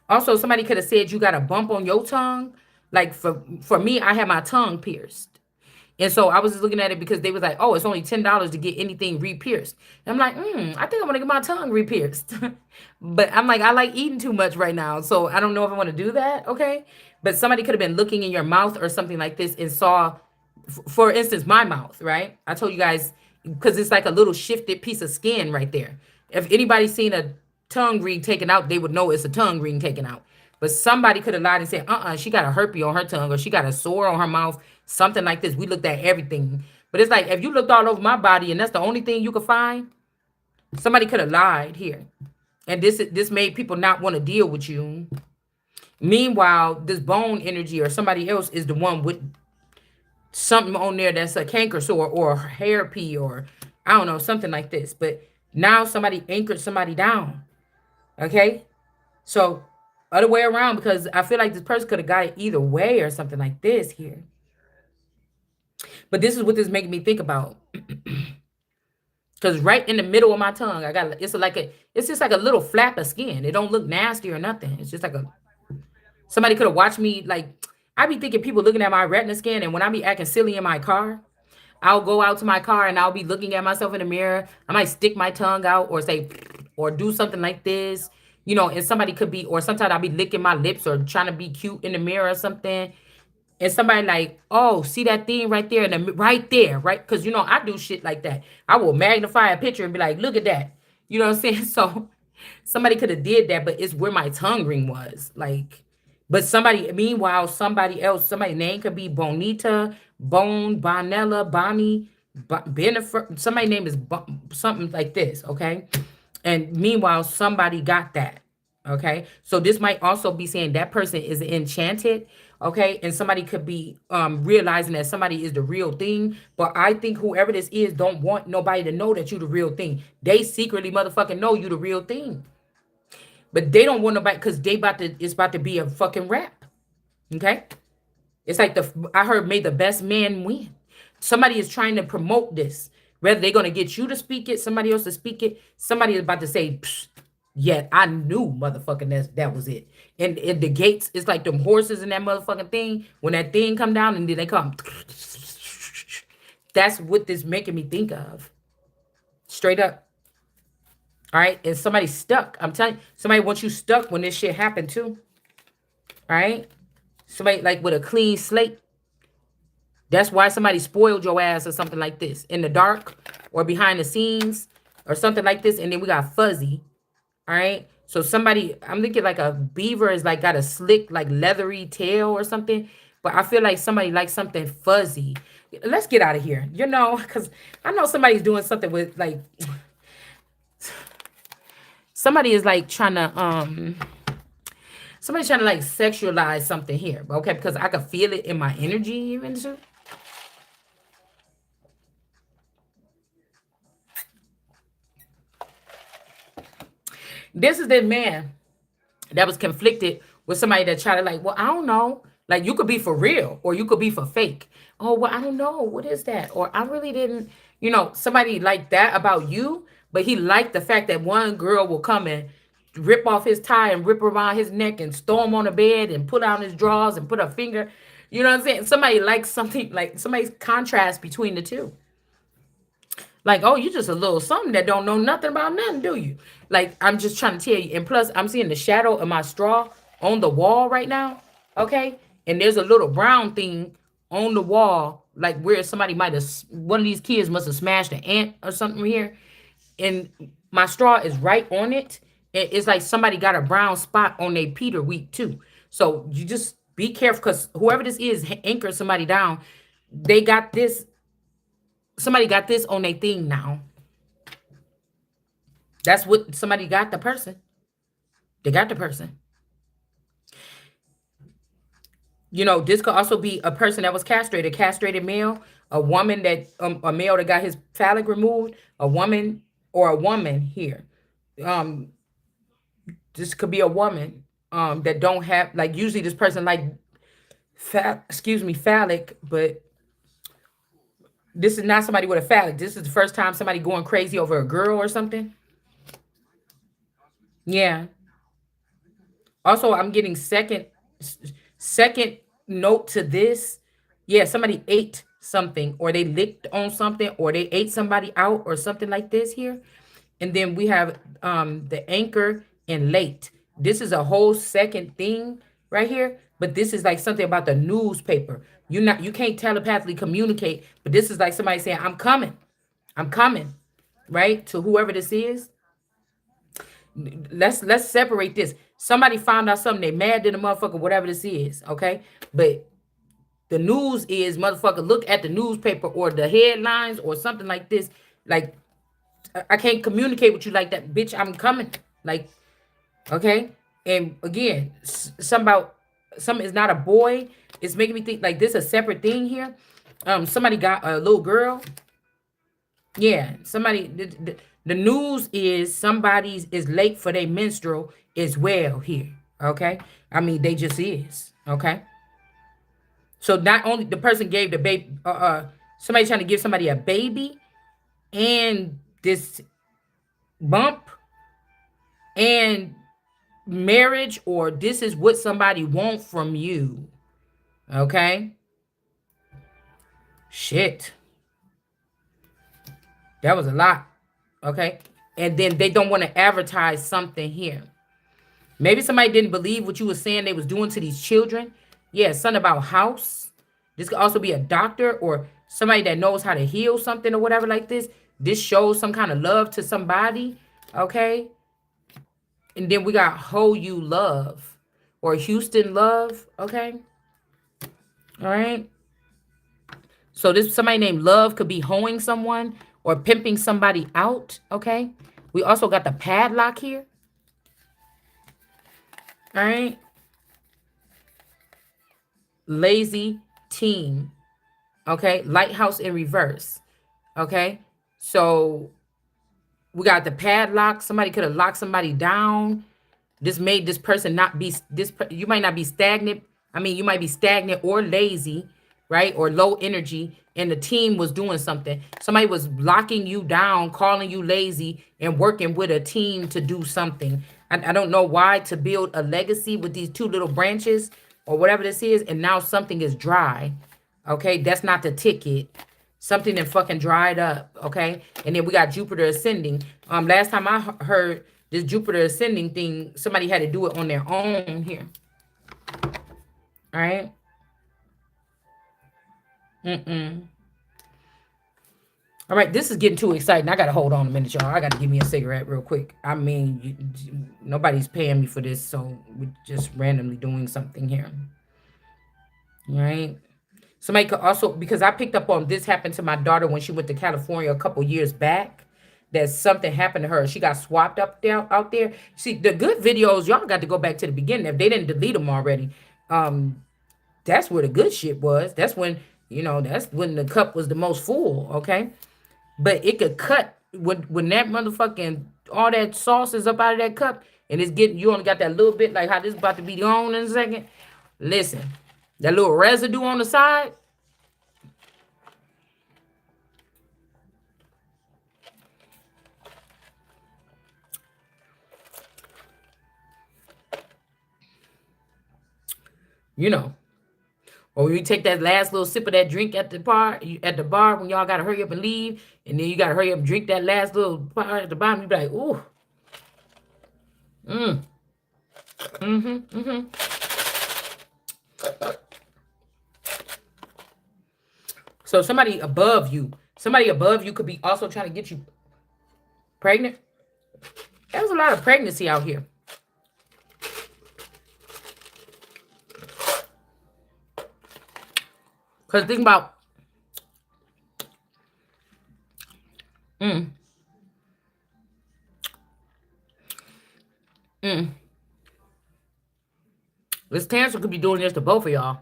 Also, somebody could have said you got a bump on your tongue. Like for me, I had my tongue pierced. And so I was just looking at it because they was like, oh, it's only $10 to get anything re-pierced. And I'm like, I think I'm going to get my tongue re-pierced. But I'm like, I like eating too much right now. So I don't know if I want to do that. Okay. But somebody could have been looking in your mouth or something like this and saw, for instance, my mouth, right? I told you guys, because it's like a little shifted piece of skin right there. If anybody's seen a tongue ring taken out, they would know it's a tongue ring taken out. But somebody could have lied and said, she got a herpes on her tongue or she got a sore on her mouth, something like this. We looked at everything. But it's like, if you looked all over my body and that's the only thing you could find, somebody could have lied here. And this made people not want to deal with you. Meanwhile, this bone energy or somebody else is the one with something on there that's a canker sore or hairpea or I don't know, something like this. But now somebody anchored somebody down. Okay? So other way around, because I feel like this person could have got it either way or something like this here. But this is what this making me think about. Because right in the middle of my tongue, I got it's just like a little flap of skin. It don't look nasty or nothing. It's just like somebody could have watched me. Like, I be thinking people looking at my retina scan, and when I be acting silly in my car, I'll go out to my car and I'll be looking at myself in the mirror. I might stick my tongue out or say, or do something like this, and somebody could be, or sometimes I'll be licking my lips or trying to be cute in the mirror or something. And somebody like, oh, see that thing right there, right there, right? Because, I do shit like that. I will magnify a picture and be like, look at that. You know what I'm saying? So somebody could have did that, but it's where my tongue ring was. Like, but meanwhile, somebody else, somebody's name could be Bonita, Bonella, Bonnie, Bennifer. Somebody's name is something like this, okay? And meanwhile, somebody got that, okay? So this might also be saying that person is enchanted, okay? And somebody could be realizing that somebody is the real thing. But I think whoever this is don't want nobody to know that you the real thing. They secretly motherfucking know you the real thing. But they don't want nobody, because it's about to be a fucking rap, okay? It's like I heard, may the best man win. Somebody is trying to promote this. Whether they're going to get you to speak it, somebody else to speak it, somebody is about to say, yeah, I knew motherfucking that was it. And the gates, it's like them horses in that motherfucking thing. When that thing come down and then they come. That's what this making me think of. Straight up. All right. And somebody's stuck. I'm telling you, somebody wants you stuck when this shit happened too. All right. Somebody like with a clean slate. That's why somebody spoiled your ass or something like this in the dark or behind the scenes or something like this. And then we got fuzzy. All right. So somebody, I'm thinking like a beaver is like got a slick, like leathery tail or something. but I feel like somebody likes something fuzzy. Let's get out of here, you know, because I know somebody's doing something with like somebody is like trying to somebody's trying to like sexualize something here, okay? Because I could feel it in my energy even too. This is the man that was conflicted with somebody that tried to like, well, I don't know. Like you could be for real or you could be for fake. Oh, well, I don't know. What is that? Or I really didn't, you know, somebody like that about you, but he liked the fact that one girl will come and rip off his tie and rip around his neck and throw him on the bed and pull out his drawers and put a finger. You know what I'm saying? Somebody likes something like somebody's contrast between the two. Like, oh, you just a little something that don't know nothing about nothing, do you? Like, I'm just trying to tell you. And plus, I'm seeing the shadow of my straw on the wall right now. Okay. And there's a little brown thing on the wall, like where somebody might have, one of these kids must have smashed an ant or something here. And my straw is right on it. It's like somebody got a brown spot on their Peter wheat too. So you just be careful because whoever this is anchored somebody down. They got this, somebody got this on their thing now. That's what somebody got the person. They got the person. You know, this could also be a person that was castrated, castrated male, a woman that a male that got his phallic removed, a woman or a woman here. Um, this could be a woman that don't have like usually this person like excuse me, phallic, but this is not somebody with a phallic. This is the first time somebody going crazy over a girl or something. Yeah. Also, I'm getting second note to this. Yeah, somebody ate something or they licked on something or they ate somebody out or something like this here. And then we have the anchor and late. This is a whole second thing right here, but this is like something about the newspaper. You can't telepathically communicate, but this is like somebody saying, I'm coming. I'm coming, right? To whoever this is. Let's separate this. Somebody found out something, they mad at the motherfucker, whatever this is, okay? But the news is motherfucker, look at the newspaper or the headlines or something like this. Like I can't communicate with you like that, bitch. I'm coming. Like, okay. And again, some about something is not a boy. It's making me think like this a separate thing here. Somebody got a little girl. Yeah, somebody. The news is somebody's is late for their menstrual as well here. Okay, I mean they just is. Okay, so not only the person gave the baby, somebody trying to give somebody a baby, and this bump and marriage, or this is what somebody want from you. Okay, shit, that was a lot. Okay, and then they don't want to advertise something here. Maybe somebody didn't believe what you were saying they was doing to these children. Yeah, something about house. This could also be a doctor or somebody that knows how to heal something or whatever like this. This shows some kind of love to somebody. Okay. And then we got Ho You Love or Houston Love. Okay. All right. So this somebody named Love could be hoeing someone or pimping somebody out. Okay. We also got the padlock here. All right. Lazy team. Okay. Lighthouse in reverse. Okay. So we got the padlock. Somebody could have locked somebody down. This made this person not be you might not be stagnant. I mean, you might be stagnant or lazy, right? Or low energy. And the team was doing something. Somebody was locking you down, calling you lazy, and working with a team to do something. I don't know why, to build a legacy with these two little branches or whatever this is. And now something is dry. Okay, that's not the ticket. Something that fucking dried up. Okay, and then we got Jupiter ascending. Last time I heard this Jupiter ascending thing, somebody had to do it on their own here. All right. All right, this is getting too exciting. I got to hold on a minute, y'all. I got to give me a cigarette real quick. I mean, nobody's paying me for this, so we're just randomly doing something here. right? Somebody could also, because I picked up on this happened to my daughter when she went to California a couple years back. That something happened to her. She got swapped up there out there. See, the good videos, y'all got to go back to the beginning. If they didn't delete them already, that's where the good shit was. That's when, that's when the cup was the most full, okay? But it could cut when that motherfucking all that sauce is up out of that cup and it's getting, you only got that little bit, like how this about to be on in a second. Listen, that little residue on the side, you know. Or you take that last little sip of that drink at the bar, when y'all gotta hurry up and leave, and then you gotta hurry up and drink that last little part at the bottom. You be like, ooh, mm-hmm. So somebody above you could be also trying to get you pregnant. There's a lot of pregnancy out here. Cause think about, mm, mm, this cancer could be doing this to both of y'all.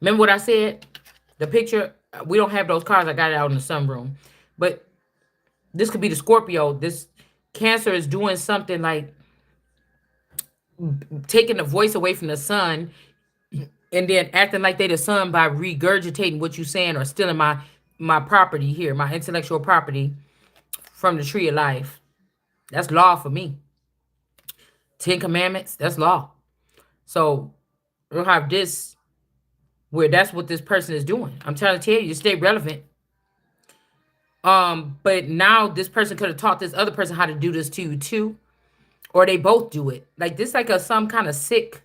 Remember what I said? The picture, we don't have those cards. I got it out in the sunroom. But this could be the Scorpio. This Cancer is doing something like taking the voice away from the sun and then acting like they the sun by regurgitating what you saying or stealing my property here, my intellectual property from the tree of life. That's law for me. 10 Commandments, that's law. So we'll have this where that's what this person is doing. I'm trying to tell you to stay relevant. But now this person could have taught this other person how to do this to you too, or they both do it. Like this, like a some kind of sick.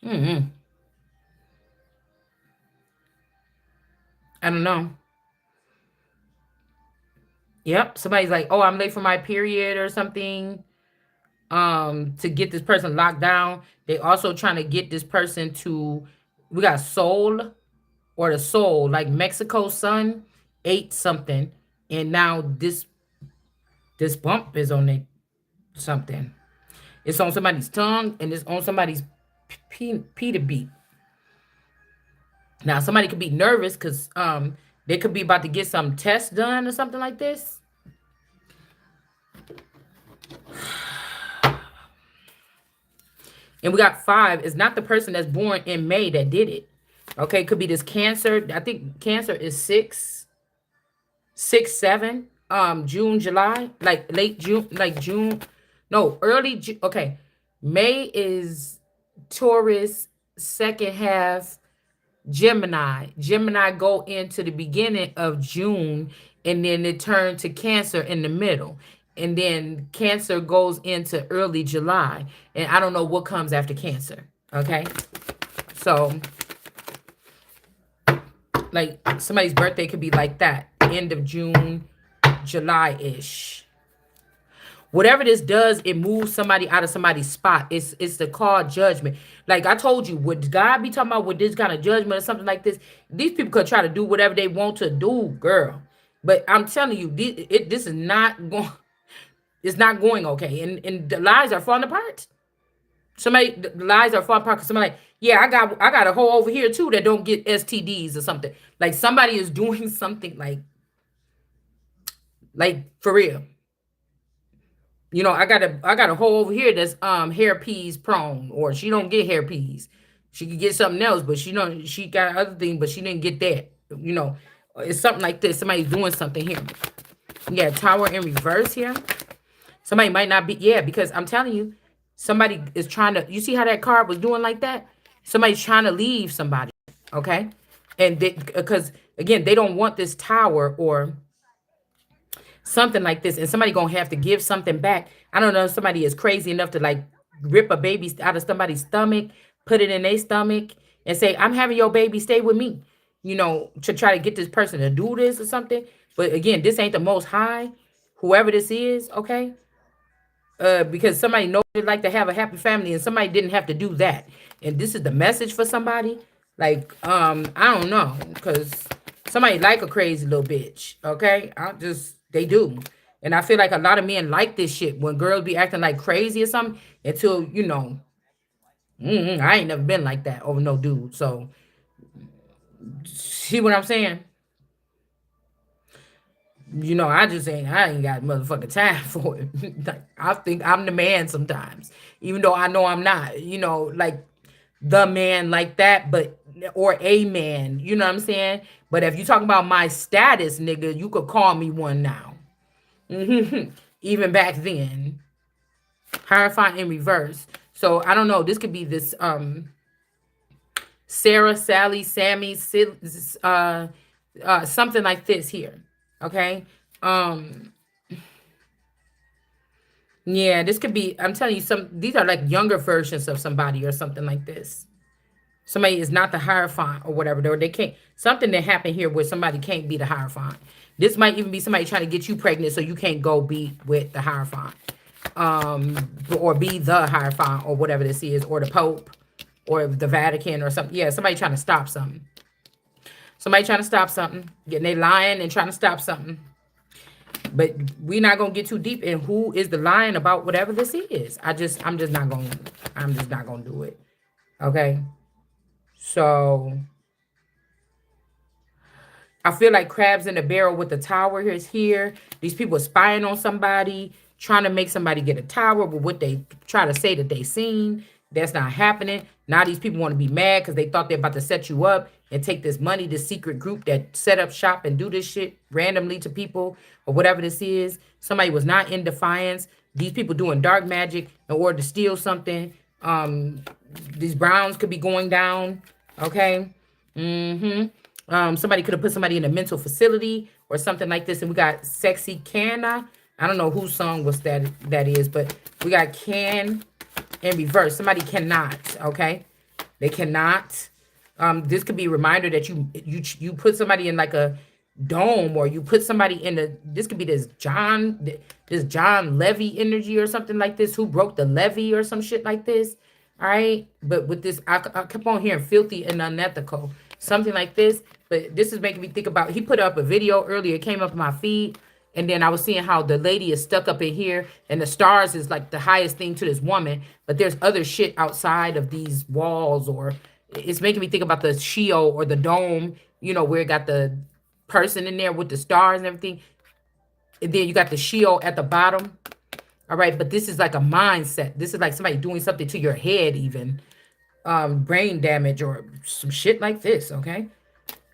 I don't know. Yep, somebody's like, oh, I'm late for my period or something. To get this person locked down. They also trying to get this person to. We got soul or the soul, like Mexico sun ate something, and now this bump is on it something. It's on somebody's tongue and it's on somebody's Peter beat. Now somebody could be nervous because they could be about to get some test done or something like this. And we got 5. It's not the person that's born in May that did it. Okay, could be this Cancer. I think Cancer is 7, June, July, like late June, like June, no, early June. Okay, May is Taurus, second half Gemini. Gemini go into the beginning of June, and then it turns to Cancer in the middle. And then Cancer goes into early July. And I don't know what comes after Cancer. Okay. So, like, somebody's birthday could be like that. End of June, July-ish. Whatever this does, it moves somebody out of somebody's spot. It's the called judgment. Like I told you, would God be talking about with this kind of judgment or something like this? These people could try to do whatever they want to do, girl. But I'm telling you, this is not going. It's not going okay, and the lies are falling apart. The lies are falling apart because somebody, like, yeah, I got a hole over here too that don't get STDs or something. Like somebody is doing something like for real. I got a hole over here that's hairpiece prone, or she don't get hairpiece. She could get something else, but she got other thing, but she didn't get that. It's something like this. Somebody's doing something here. Yeah, Tower in reverse here. Somebody might not be, yeah, because I'm telling you, somebody is trying to, you see how that card was doing like that? Somebody's trying to leave somebody, okay? And because again, they don't want this tower or something like this, and somebody gonna have to give something back. I don't know if somebody is crazy enough to like rip a baby out of somebody's stomach, put it in their stomach, and say, I'm having your baby, stay with me, to try to get this person to do this or something. But again, this ain't the most high, whoever this is, okay? because somebody knows they like to have a happy family and somebody didn't have to do that. And this is the message for somebody. Like, I don't know, because somebody like a crazy little bitch. Okay, they do. And I feel like a lot of men like this shit when girls be acting like crazy or something until, I ain't never been like that over no dude. So, see what I'm saying? I ain't got motherfucking time for it. Like, I think I'm the man sometimes, even though I know I'm not, like the man like that, but, or a man, you know what I'm saying? But if you talking about my status, nigga, you could call me one now. Even back then, Hierophant in reverse. So I don't know. This could be this, Sarah, Sally, Sammy, something like this here. Okay. Um, Yeah, this could be, I'm telling you, these are like younger versions of somebody or something like this. Somebody is not the Hierophant or whatever, or they can't, something that happened here where somebody can't be the Hierophant. This might even be somebody trying to get you pregnant so you can't go be with the Hierophant. Or be the Hierophant or whatever this is, or the Pope or the Vatican or something. Yeah, somebody trying to stop something. Somebody trying to stop something. Getting they lying and trying to stop something. But we're not gonna get too deep in who is the lying about whatever this is. I'm just not gonna do it. Okay. So I feel like crabs in the barrel with the tower is here. These people are spying on somebody, trying to make somebody get a tower with what they try to say that they seen. That's not happening. Now these people want to be mad because they thought they're about to set you up and take this money, this secret group that set up shop and do this shit randomly to people or whatever this is. Somebody was not in defiance. These people doing dark magic in order to steal something. These Browns could be going down. Okay. Somebody could have put somebody in a mental facility or something like this. And we got Sexy Canna. I don't know whose song was that is, but we got Can in reverse. Somebody cannot, okay? They cannot. This could be a reminder that you put somebody in like a dome, or you put somebody in this could be this John Levy energy or something like this, who broke the levee or some shit like this. All right. But with this, I kept on hearing filthy and unethical, something like this. But this is making me think about, he put up a video earlier, it came up in my feed. And then I was seeing how the lady is stuck up in here and the stars is like the highest thing to this woman. But there's other shit outside of these walls, or it's making me think about the Sheol or the dome, where it got the person in there with the stars and everything. And then you got the Sheol at the bottom. All right. But this is like a mindset. This is like somebody doing something to your head, even brain damage or some shit like this. Okay.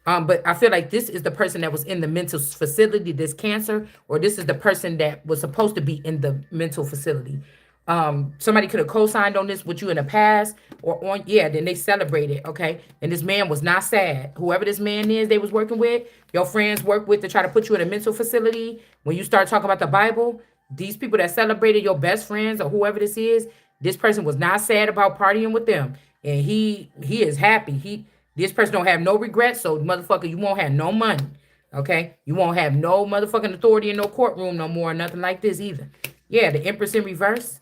But I feel like this is the person that was in the mental facility, this cancer, or this is the person that was supposed to be in the mental facility. Somebody could have co-signed on this with you in the past, then they celebrated, okay? And this man was not sad. Whoever this man is they was working with, your friends work with to try to put you in a mental facility. When you start talking about the Bible, these people that celebrated, your best friends or whoever this person was not sad about partying with them. And he is happy. This person don't have no regrets, so motherfucker, you won't have no money, okay? You won't have no motherfucking authority in no courtroom no more, nothing like this either. Yeah, the Empress in reverse.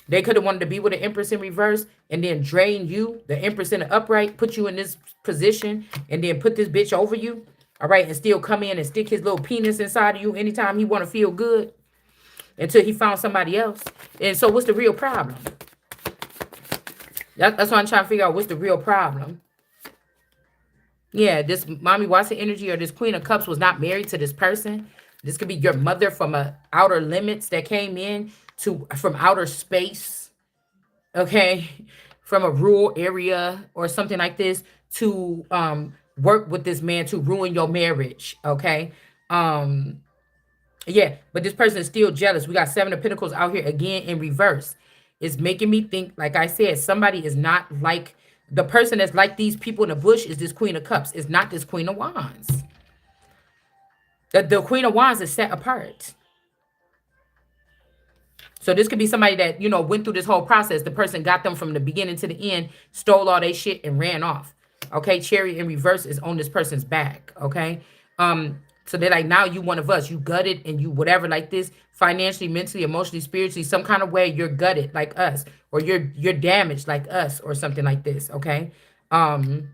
They could have wanted to be with the Empress in reverse and then drain you, the Empress in the upright, put you in this position, and then put this bitch over you, all right, and still come in and stick his little penis inside of you anytime he want to feel good until he found somebody else. And so what's the real problem? That's what I'm trying to figure out. What's the real problem? Yeah, this Mommy Watson energy or this Queen of Cups was not married to this person. This could be your mother from outer limits that came in from outer space, okay, from a rural area or something like this to work with this man to ruin your marriage, okay? Yeah, but this person is still jealous. We got Seven of Pentacles out here again in reverse. It's making me think, like I said, somebody is not like the person that's like these people in the bush is this Queen of Cups. It's not this Queen of Wands. The Queen of Wands is set apart. So this could be somebody that, went through this whole process. The person got them from the beginning to the end, stole all their shit and ran off. Okay, Chariot in reverse is on this person's back. Okay. So they're like, now you one of us. You gutted and you whatever like this, financially, mentally, emotionally, spiritually, some kind of way you're gutted like us, or you're damaged like us, or something like this. Okay. Um,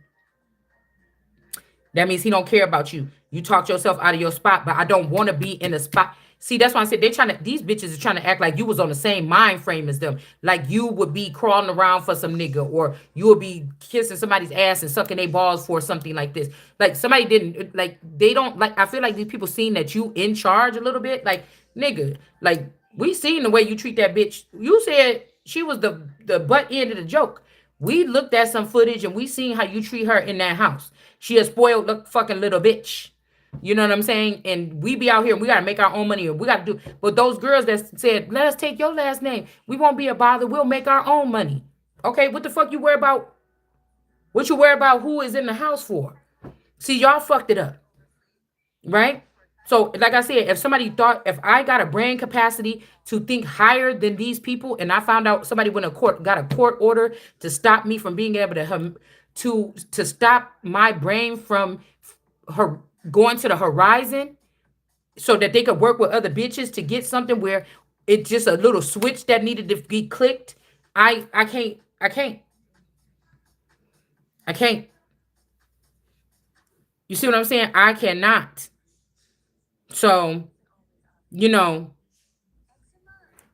that means he don't care about you. You talked yourself out of your spot, but I don't want to be in a spot. See, that's why I said they trying to. These bitches are trying to act like you was on the same mind frame as them, like you would be crawling around for some nigga, or you would be kissing somebody's ass and sucking their balls for something like this. Like somebody didn't like. They don't like. I feel like these people seen that you in charge a little bit. Like nigga, like we seen the way you treat that bitch. You said she was the butt end of the joke. We looked at some footage and we seen how you treat her in that house. She a spoiled look fucking little bitch. You know what I'm saying? And we be out here and we gotta make our own money, and we gotta do. But those girls that said, "Let us take your last name. We won't be a bother. We'll make our own money." Okay, what the fuck you worry about? What you worry about? Who is in the house for? See, y'all fucked it up, right? So, like I said, if somebody thought, if I got a brain capacity to think higher than these people, and I found out somebody went to court, got a court order to stop me from being able to to stop my brain from her going to the horizon, so that they could work with other bitches to get something where it's just a little switch that needed to be clicked. I can't, I can't. You see what I'm saying? I cannot. So, you know,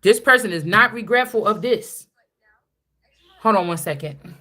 this person is not regretful of this. Hold on one second.